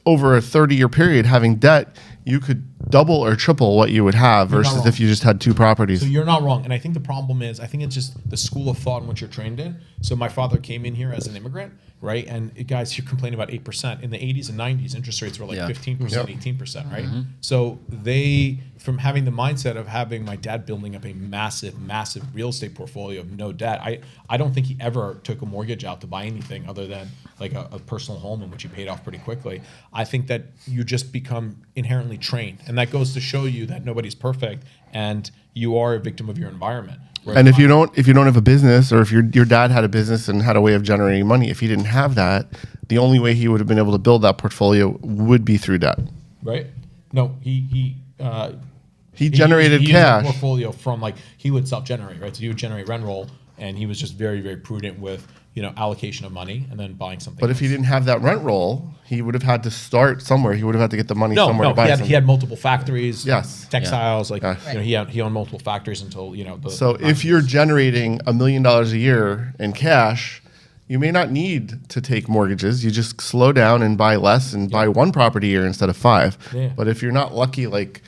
Over a 30-year period, having debt, you could double or triple what you would have You're not versus wrong. if you just had 2 properties. So you're not wrong. And I think the problem is, I think it's just the school of thought in which you're trained in. So my father came in here as an immigrant, right? And guys, you're complaining about 8%. In the 80s and 90s, interest rates were like Yeah. 15%, Yep. 18%, right? So they, from having the mindset of having my dad building up a massive, massive real estate portfolio of no debt, I don't think he ever took a mortgage out to buy anything other than like a personal home in which he paid off pretty quickly. I think that you just become inherently trained. And that goes to show you that nobody's perfect and you are a victim of your environment. Whereas And if you mine- don't have a business, or if your dad had a business and had a way of generating money, if he didn't have that, the only way he would have been able to build that portfolio would be through debt. right? No, he generated used the cash. portfolio from like he would self-generate, right? So he would generate rent roll, and he was just very, very prudent with allocation of money and then buying something. But if he else. didn't have that rent roll, he would have had to start somewhere. He would have had to get the money somewhere to buy something. he had multiple factories, Yes. textiles, like Yeah. he owned multiple factories until So if you're generating $1 million a year in cash, you may not need to take mortgages. You just slow down and buy less and buy 1 property a year instead of 5. Yeah. But if you're not lucky, like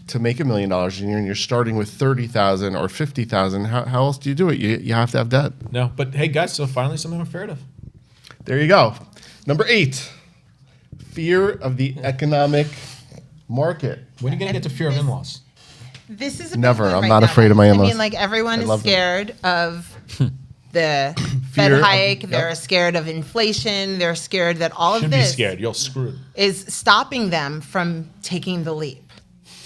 to make $1 million a year and you're starting with 30,000 or 50,000, how else do you do it? You have to have debt. no, but hey guys, so finally something I'm afraid of. There you go. Number 8, fear of the economic market. When are you gonna get to fear of in-laws? This is a big Never. one I'm right not now. afraid of my I in-laws. mean, like everyone I is love them. scared of the Fear Fed of- hike. They're yep. scared of inflation. They're scared that all Should of be this scared. You're screwed. is stopping them from taking the leap.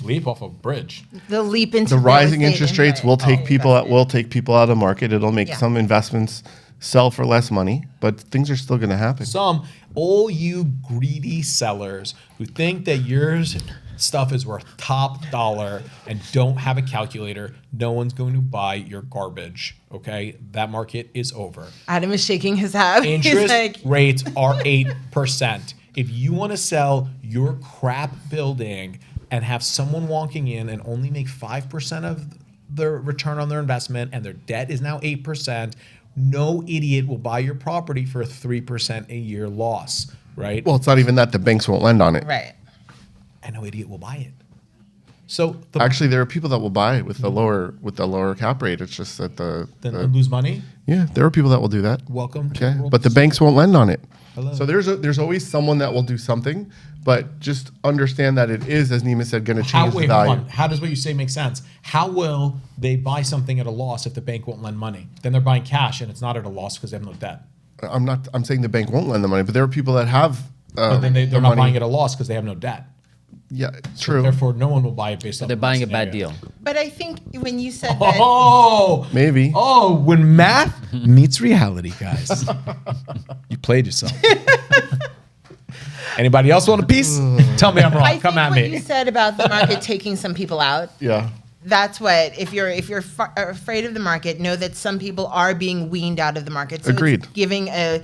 Leap off a bridge. The leap into The real rising estate interest and rates will take oh, people investment. out of the market. It'll make Yeah. some investments sell for less money, but things are still going to happen. All you greedy sellers who think that yours stuff is worth top dollar and don't have a calculator, no one's going to buy your garbage. Okay, that market is over. Adam is shaking his head. He's Interest like, rates are 8%. If you want to sell your crap building and have someone walking in and only make 5% of their return on their investment and their debt is now 8%, no idiot will buy your property for a 3% a year loss, right? Well, it's not even that. The banks won't lend on it. right. And no idiot will buy it. So Actually, there are people that will buy it with the lower cap rate. It's just that then lose money. yeah, there are people that will do that. Welcome to Okay, the world but the of banks won't lend on it. Hello. So there's always someone that will do something, but just understand that it is, as Nima said, going to change the hold value. on. How does what you say make sense? How will they buy something at a loss if the bank won't lend money? Then they're buying cash and it's not at a loss because they have no debt. I'm saying the bank won't lend the money, but there are people that have. But then they're the not money. buying at a loss because they have no debt. Yeah, true. Therefore, no one will buy it based on. They're buying a bad deal. But I think when you said that, Oh, Maybe. Oh, when math meets reality, guys, you played yourself. Anybody else want a piece? Tell me I'm wrong. I Come think at what you me. said about the market taking some people out, Yeah. that's what, if you're afraid of the market, know that some people are being weaned out of the market. So Agreed. It's giving a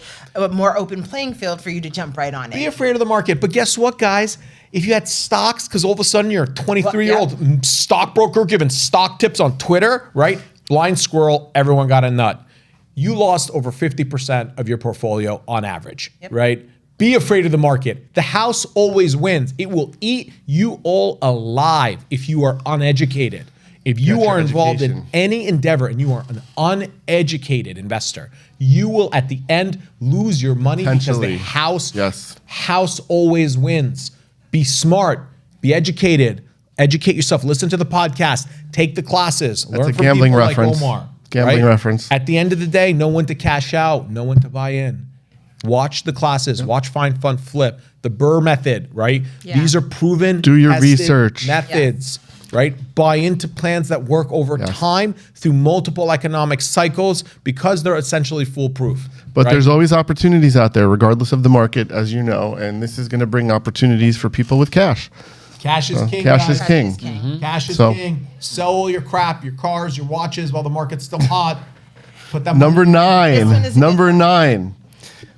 more open playing field for you to jump right on Be it. afraid of the market, but guess what, guys? If you had stocks, because all of a sudden you're a 23-year-old stockbroker giving stock tips on Twitter, right? Blind squirrel, everyone got a nut. You lost over 50% of your portfolio on average, right? Be afraid of the market. The house always wins. It will eat you all alive if you are uneducated. If you Get your are involved in education. any endeavor and you are an uneducated investor, you will at the end lose your money because the Potentially. house always wins. Be smart, be educated, educate yourself, listen to the podcast, take the classes, learn a from gambling people reference. like Omar. Gambling reference. At the end of the day, know when to cash out, know when to buy in. Watch the classes, watch Find Fund Flip, the Burr method, right? Yeah. These are proven, Do your tested research. methods, right? Buy into plans that work over time through multiple economic cycles because they're essentially foolproof. But right? there's always opportunities out there, regardless of the market, as you know, and this is going to bring opportunities for people with cash. Cash is king. Cash guys. is king. Cash is So- king. Sell all your crap, your cars, your watches while the market's still hot. Put that Number money- This one nine. is a Number good one. 9.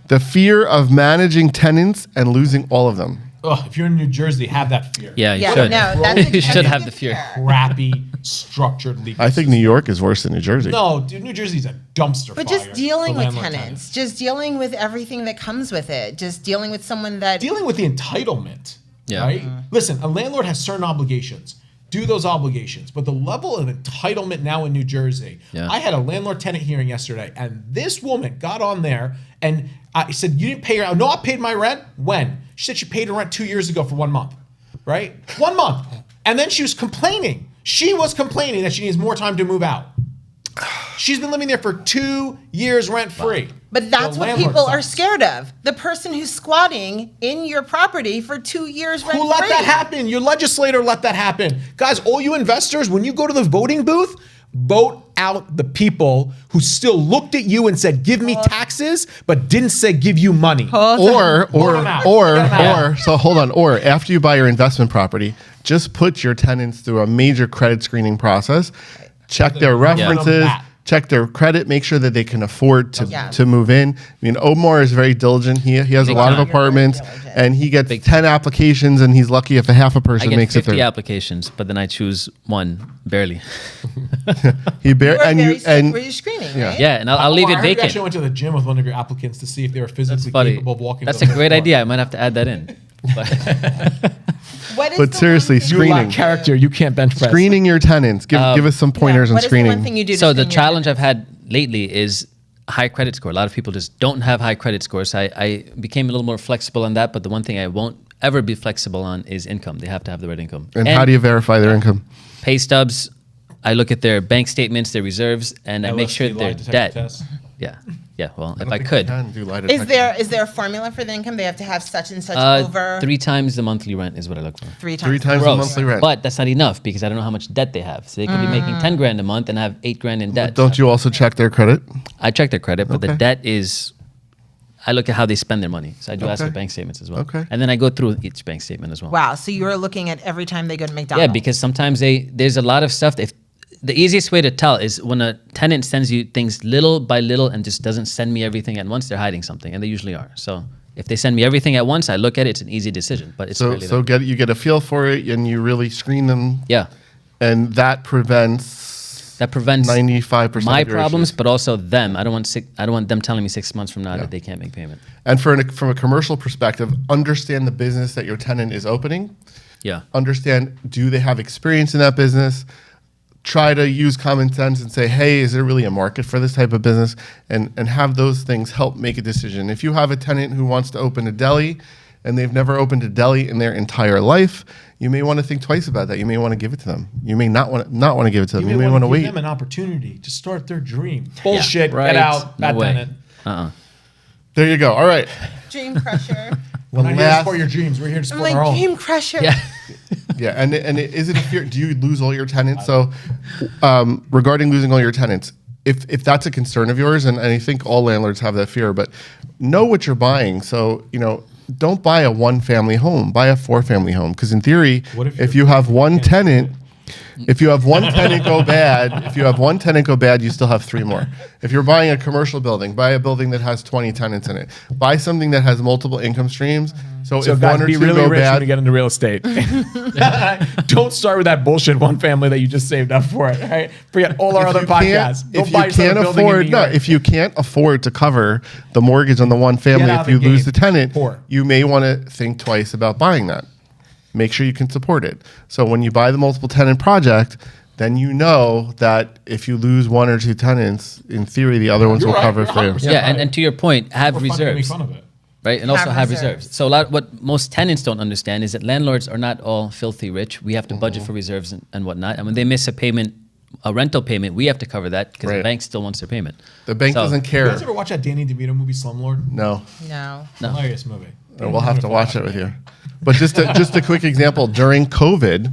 The fear of managing tenants and losing all of them. Ugh, if you're in New Jersey, have that fear. Yeah, you Yeah, should. no, that's a- You should that's a have good the fear. Crappy, structured legal I think New York is worse than New Jersey. No, dude, New Jersey's a dumpster But fire just dealing for with landlord tenants, just dealing with everything that comes with it, just dealing with someone that Dealing with the entitlement, Yeah. right? Listen, a landlord has certain obligations. Do those obligations. But the level of entitlement now in New Jersey, Yeah. I had a landlord-tenant hearing yesterday, and this woman got on there and I said, you didn't pay her. No, I paid my rent. When? She said she paid her rent 2 years ago for 1 month, right? 1 month. And then she was complaining. She was complaining that she needs more time to move out. She's been living there for 2 years rent-free. But that's The what landlord people are sucks. scared of. The person who's squatting in your property for 2 years rent Who let that happen? Your legislator let that happen. Guys, all you investors, when you go to the voting booth, vote out the people who still looked at you and said, give me taxes, but didn't say give you money. Or them out. Get 'em out. so hold on. Or after you buy your investment property, just put your tenants through a major credit screening process. Check their references. Yeah. Check their credit. Make sure that they can afford Yeah. to move in. I mean, Omar is very diligent. He has a lot of time. apartments, You're very diligent. and he gets 10 applications, and he's lucky if a half a I person get makes it 50 through. applications, but then I choose one, barely. He You bear are and very you strict and with your screening, right? Yeah, and I'll leave Omar, it I heard you vacant. actually went to the gym with one of your applicants to see if they were physically Funny. capable of walking. That's to a the great floor. idea. I might have to add that in. But What is But the seriously, one thing You screening. lack character. You can't bench press. screening your tenants. Give us some pointers on What is the screening. one thing you do to so the screen your challenge I've tenants? had lately is high credit score. A lot of people just don't have high credit scores. So I became a little more flexible on that, but the one thing I won't ever be flexible on is income. They have to have the right income. And how do you verify their income? pay stubs? I look at their bank statements, their reserves, and I make sure LSD lie their detector debt. test. Yeah, yeah. Well, if don't I think could, you can do lie Is detector. there a formula for the income? They have to have such and such over 3 times the monthly rent is what I look for. 3 times. 3 times the Gross. monthly rent. But that's not enough because I don't know how much debt they have. So they could be making 10 grand a month and have 8 grand in debt. Don't you also check their credit? I check their credit, but the Okay. debt is. I look at how they spend their money. So I do ask Okay. for bank statements as well. Okay. And then I go through each bank statement as well. Wow. So you're looking at every time they go to Yeah, McDonald's. because sometimes there's a lot of stuff. If the easiest way to tell is when a tenant sends you things little by little and just doesn't send me everything at once, they're hiding something, and they usually are. So if they send me everything at once, I look at it. It's an easy decision, but it's So really that. you get a feel for it, and you really screen them, Yeah, and that prevents that prevents 95% my of your problems, issues. but also them. I don't want them telling me 6 months from now that they can't make payment. And from a commercial perspective, understand the business that your tenant is opening. Yeah. Understand, do they have experience in that business? Try to use common sense and say, hey, is there really a market for this type of business? And have those things help make a decision. If you have a tenant who wants to open a deli and they've never opened a deli in their entire life, you may want to think twice about that. You may want to give it to them. You may not want to give it to them. You may want to give wait. them an opportunity to start their dream. Bullshit. Right. Get out. No Bad way. tenant. There you go. All right. Dream crusher. We're not here to last- support your dreams. We're here to I'm support like, our own. dream crusher. Yeah. Yeah, and is it a fear? Do you lose all your tenants? So, regarding losing all your tenants, if that's a concern of yours, and I think all landlords have that fear, but know what you're buying. So don't buy a 1-family home. Buy a 4-family home, because in theory, What if if you're- you have one tenant. If you have one tenant go bad, you still have 3 more. If you're buying a commercial building, buy a building that has 20 tenants in it. Buy something that has multiple income streams. So, So if guys, one or be 2 really go rich when you bad, get into real estate. Don't start with that bullshit 1 family that you just saved up for it. Right? Forget all our if other you can't- podcasts. Go If buy you yourself a can't building in afford, New no, York. if you can't afford to cover the mortgage on the 1 family, out if of you the lose game. the tenant, Poor. you may want to think twice about buying that. Make sure you can support it. So when you buy the multiple tenant project, then you know that if you lose 1 or 2 tenants, in theory, the other ones will right. cover You're for you. 100% Yeah, and to your point, have We're fun to make reserves. fun of it. Right, and also Have have reserves. reserves. So what most tenants don't understand is that landlords are not all filthy rich. We have to budget for reserves and whatnot. And when they miss a payment a rental payment, we have to cover that because Right. the bank still wants their payment. The bank doesn't You care. guys ever watch that Danny DeVito movie Slumlord? No. No. Hilarious movie. We'll have to watch it with you. But just a quick example, during COVID,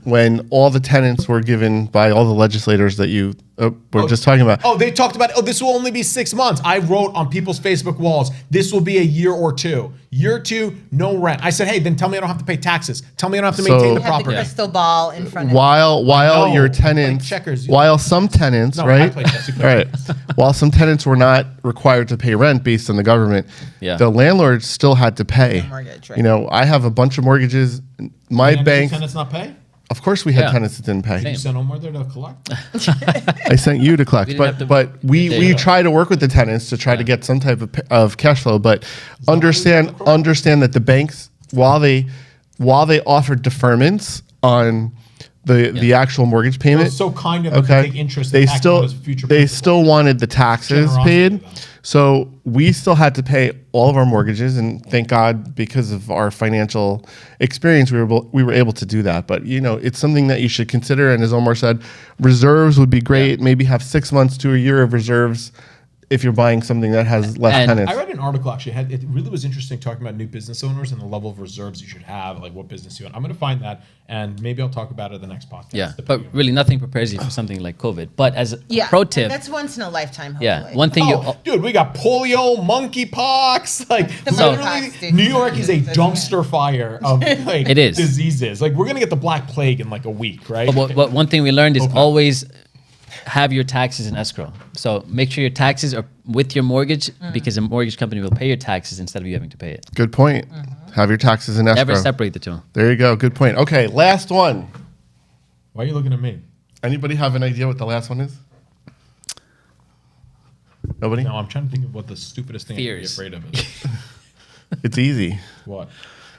when all the tenants were given by all the legislators that you were just talking about. Oh, they talked about, this will only be 6 months. I wrote on people's Facebook walls, this will be a year or two. Year 2, no rent. I said, hey, then tell me I don't have to pay taxes. Tell me I don't have to So- maintain the You have the property. crystal ball in front of While know. your I play tenants, checkers. while some tenants, No, I right? play chess. You play Right. While some tenants were not required to pay rent based on the government, Yeah. the landlords still had to pay. mortgage, right. You know, I have a bunch of mortgages. My And bank, did tenants not pay? of course, we had Yeah. tenants that didn't pay. You sent Omar there to collect? I sent you to collect, We didn't have to- but we There you go. try to work with the tenants to try to get some type of cash flow. But understand that the banks, while they offered deferments on the actual mortgage payment, so kind of them to take interest and they act still on as future they principal. still wanted the taxes Generosity paid. of them. So we still had to pay all of our mortgages, and thank God because of our financial experience, we were able to do that. But you know, it's something that you should consider. And as Omar said, reserves would be great. Maybe have 6 months to a year of reserves if you're buying something that has less And- tenants. I read an article actually. It really was interesting talking about new business owners and the level of reserves you should have, like what business you own. I'm going to find that, and maybe I'll talk about it in the next podcast. Yeah, depending but really nothing prepares you for something like COVID. But as a Yeah. pro tip, That's once in a lifetime, hopefully. yeah, one thing Oh, dude, we got polio, monkeypox. Like, The literally, monkeypox, dude. New York is a That's- dumpster fire of like It is. diseases. Like, we're gonna get the Black Plague in like a week, right? But one thing we learned is always have your taxes in escrow. So make sure your taxes are with your mortgage because a mortgage company will pay your taxes instead of you having to pay it. Good point. Have your taxes in escrow. Never separate the two. There you go. Good point. Okay, last one. Why are you looking at me? Anybody have an idea what the last one is? Nobody? No, I'm trying to think of what the stupidest thing I could be Fears. afraid of is. It's easy. What?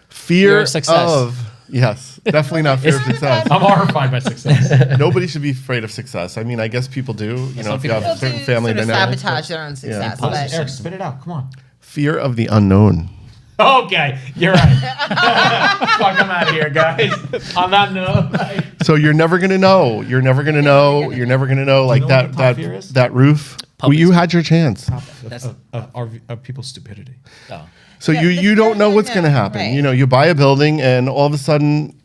Fear of success. Yes, definitely not fear of success. I'm horrified by success. Nobody should be afraid of success. I mean, I guess people do. You know, some if you have people a certain do family sort of dynamic. sabotage their own success. Yeah. But Eric, spit it out. Come on. Fear of the unknown. Okay, you're right. Fuck, I'm out of here, guys. On that note, like, So you're never gonna know. You're never gonna know. You're never gonna know. Like know that what the top fear is? that roof. Well, Puppies. you had your chance. That's of people's stupidity. oh. So Yeah, you the don't know fear what's of gonna unknown, happen. right. You know, you buy a building and all of a sudden,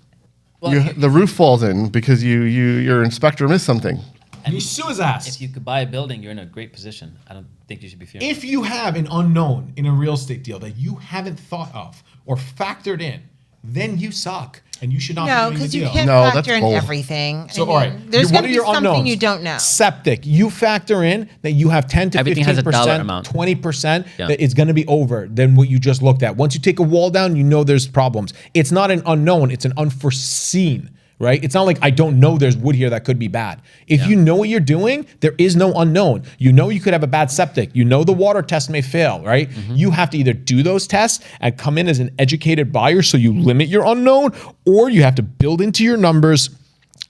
Well, the roof falls in because your inspector missed something. And you sue his ass. if you could buy a building, you're in a great position. I don't think you should be fearing. If you have an unknown in a real estate deal that you haven't thought of or factored in, then you suck and you should not no, be doing the because you deal. can't No, that's factor in bull. everything. So, I mean, all right, there's what going are to be your something unknowns? you don't know. Septic, you factor in that you have 10 to Everything has a 15%, dollar amount. 20% Yeah. that it's going to be over than what you just looked at. Once you take a wall down, you know there's problems. It's not an unknown, it's an unforeseen. Right? It's not like I don't know there's wood here that could be bad. If you know what you're doing, there is no unknown. You know you could have a bad septic. You know the water test may fail, right? You have to either do those tests and come in as an educated buyer so you limit your unknown, or you have to build into your numbers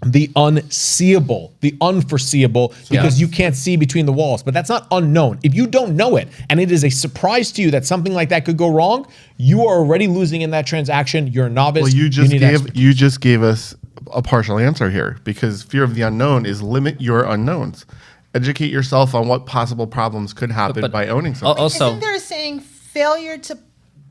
the unseeable, the unforeseeable, because you can't see between the walls. But that's not unknown. If you don't know it and it is a surprise to you that something like that could go wrong, you are already losing in that transaction. You're a novice. Well, you need expertise. just gave us a partial answer here because fear of the unknown is limit your unknowns. Educate yourself on what possible problems could happen But- by owning something. Also, Isn't there a saying, failure to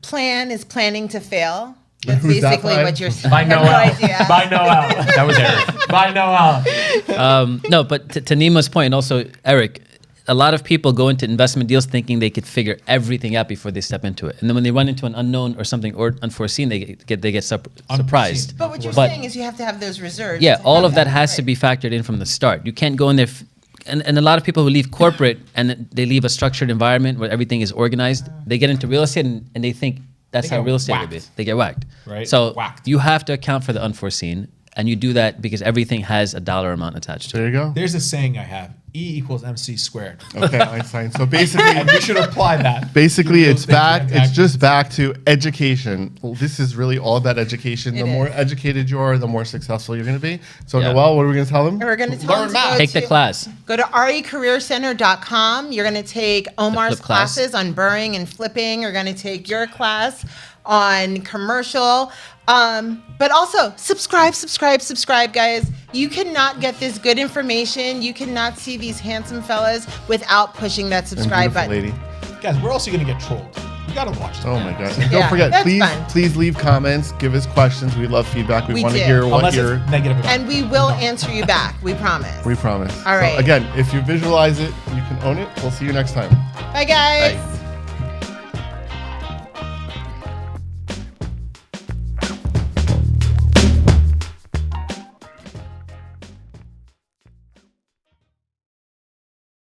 plan is planning to fail? That's Who's that basically by? what you're saying. By I have Noelle. no idea. By Noelle. That was Eric. By Noelle. no, but to Nima's point, also Eric, a lot of people go into investment deals thinking they could figure everything out before they step into it, and then when they run into an unknown or something or unforeseen, they get surprised. But what you're saying is you have to have those reserves. Yeah, to all have of that has to be factored in from the start. You can't go in there, and a lot of people who leave corporate and they leave a structured environment where everything is organized, they get into real estate and they think that's They how get real estate would be. whacked. They get whacked. Right, So whacked. you have to account for the unforeseen, and you do that because everything has a dollar amount attached to it. There you go. There's a saying I have: E equals MC squared. Okay, Einstein. So basically, And you should apply that. basically to real it's estate back. It's transactions. just back to education. Well, this is really all about education. The It more is. educated you are, the more successful you're going to be. So Yeah. Noelle, what are we going to tell them? We're going to tell Learn them to math. go Take the to- class. Go to recareercenter.com. You're going to take Omar's flip class. classes on burring and flipping. You're going to take your class on commercial. But also subscribe, guys. You cannot get this good information. You cannot see these handsome fellas without pushing that subscribe button. Lady. Guys, we're also going to get trolled. You got to watch this. Oh my God. And Yeah, don't forget, that's please, fine. please leave comments. Give us questions. We love feedback. We We want to do. hear what Unless you're. it's negative. And we will answer you back. We promise. We promise. All right. So again, if you visualize it, you can own it. We'll see you next time. Bye, guys. Bye.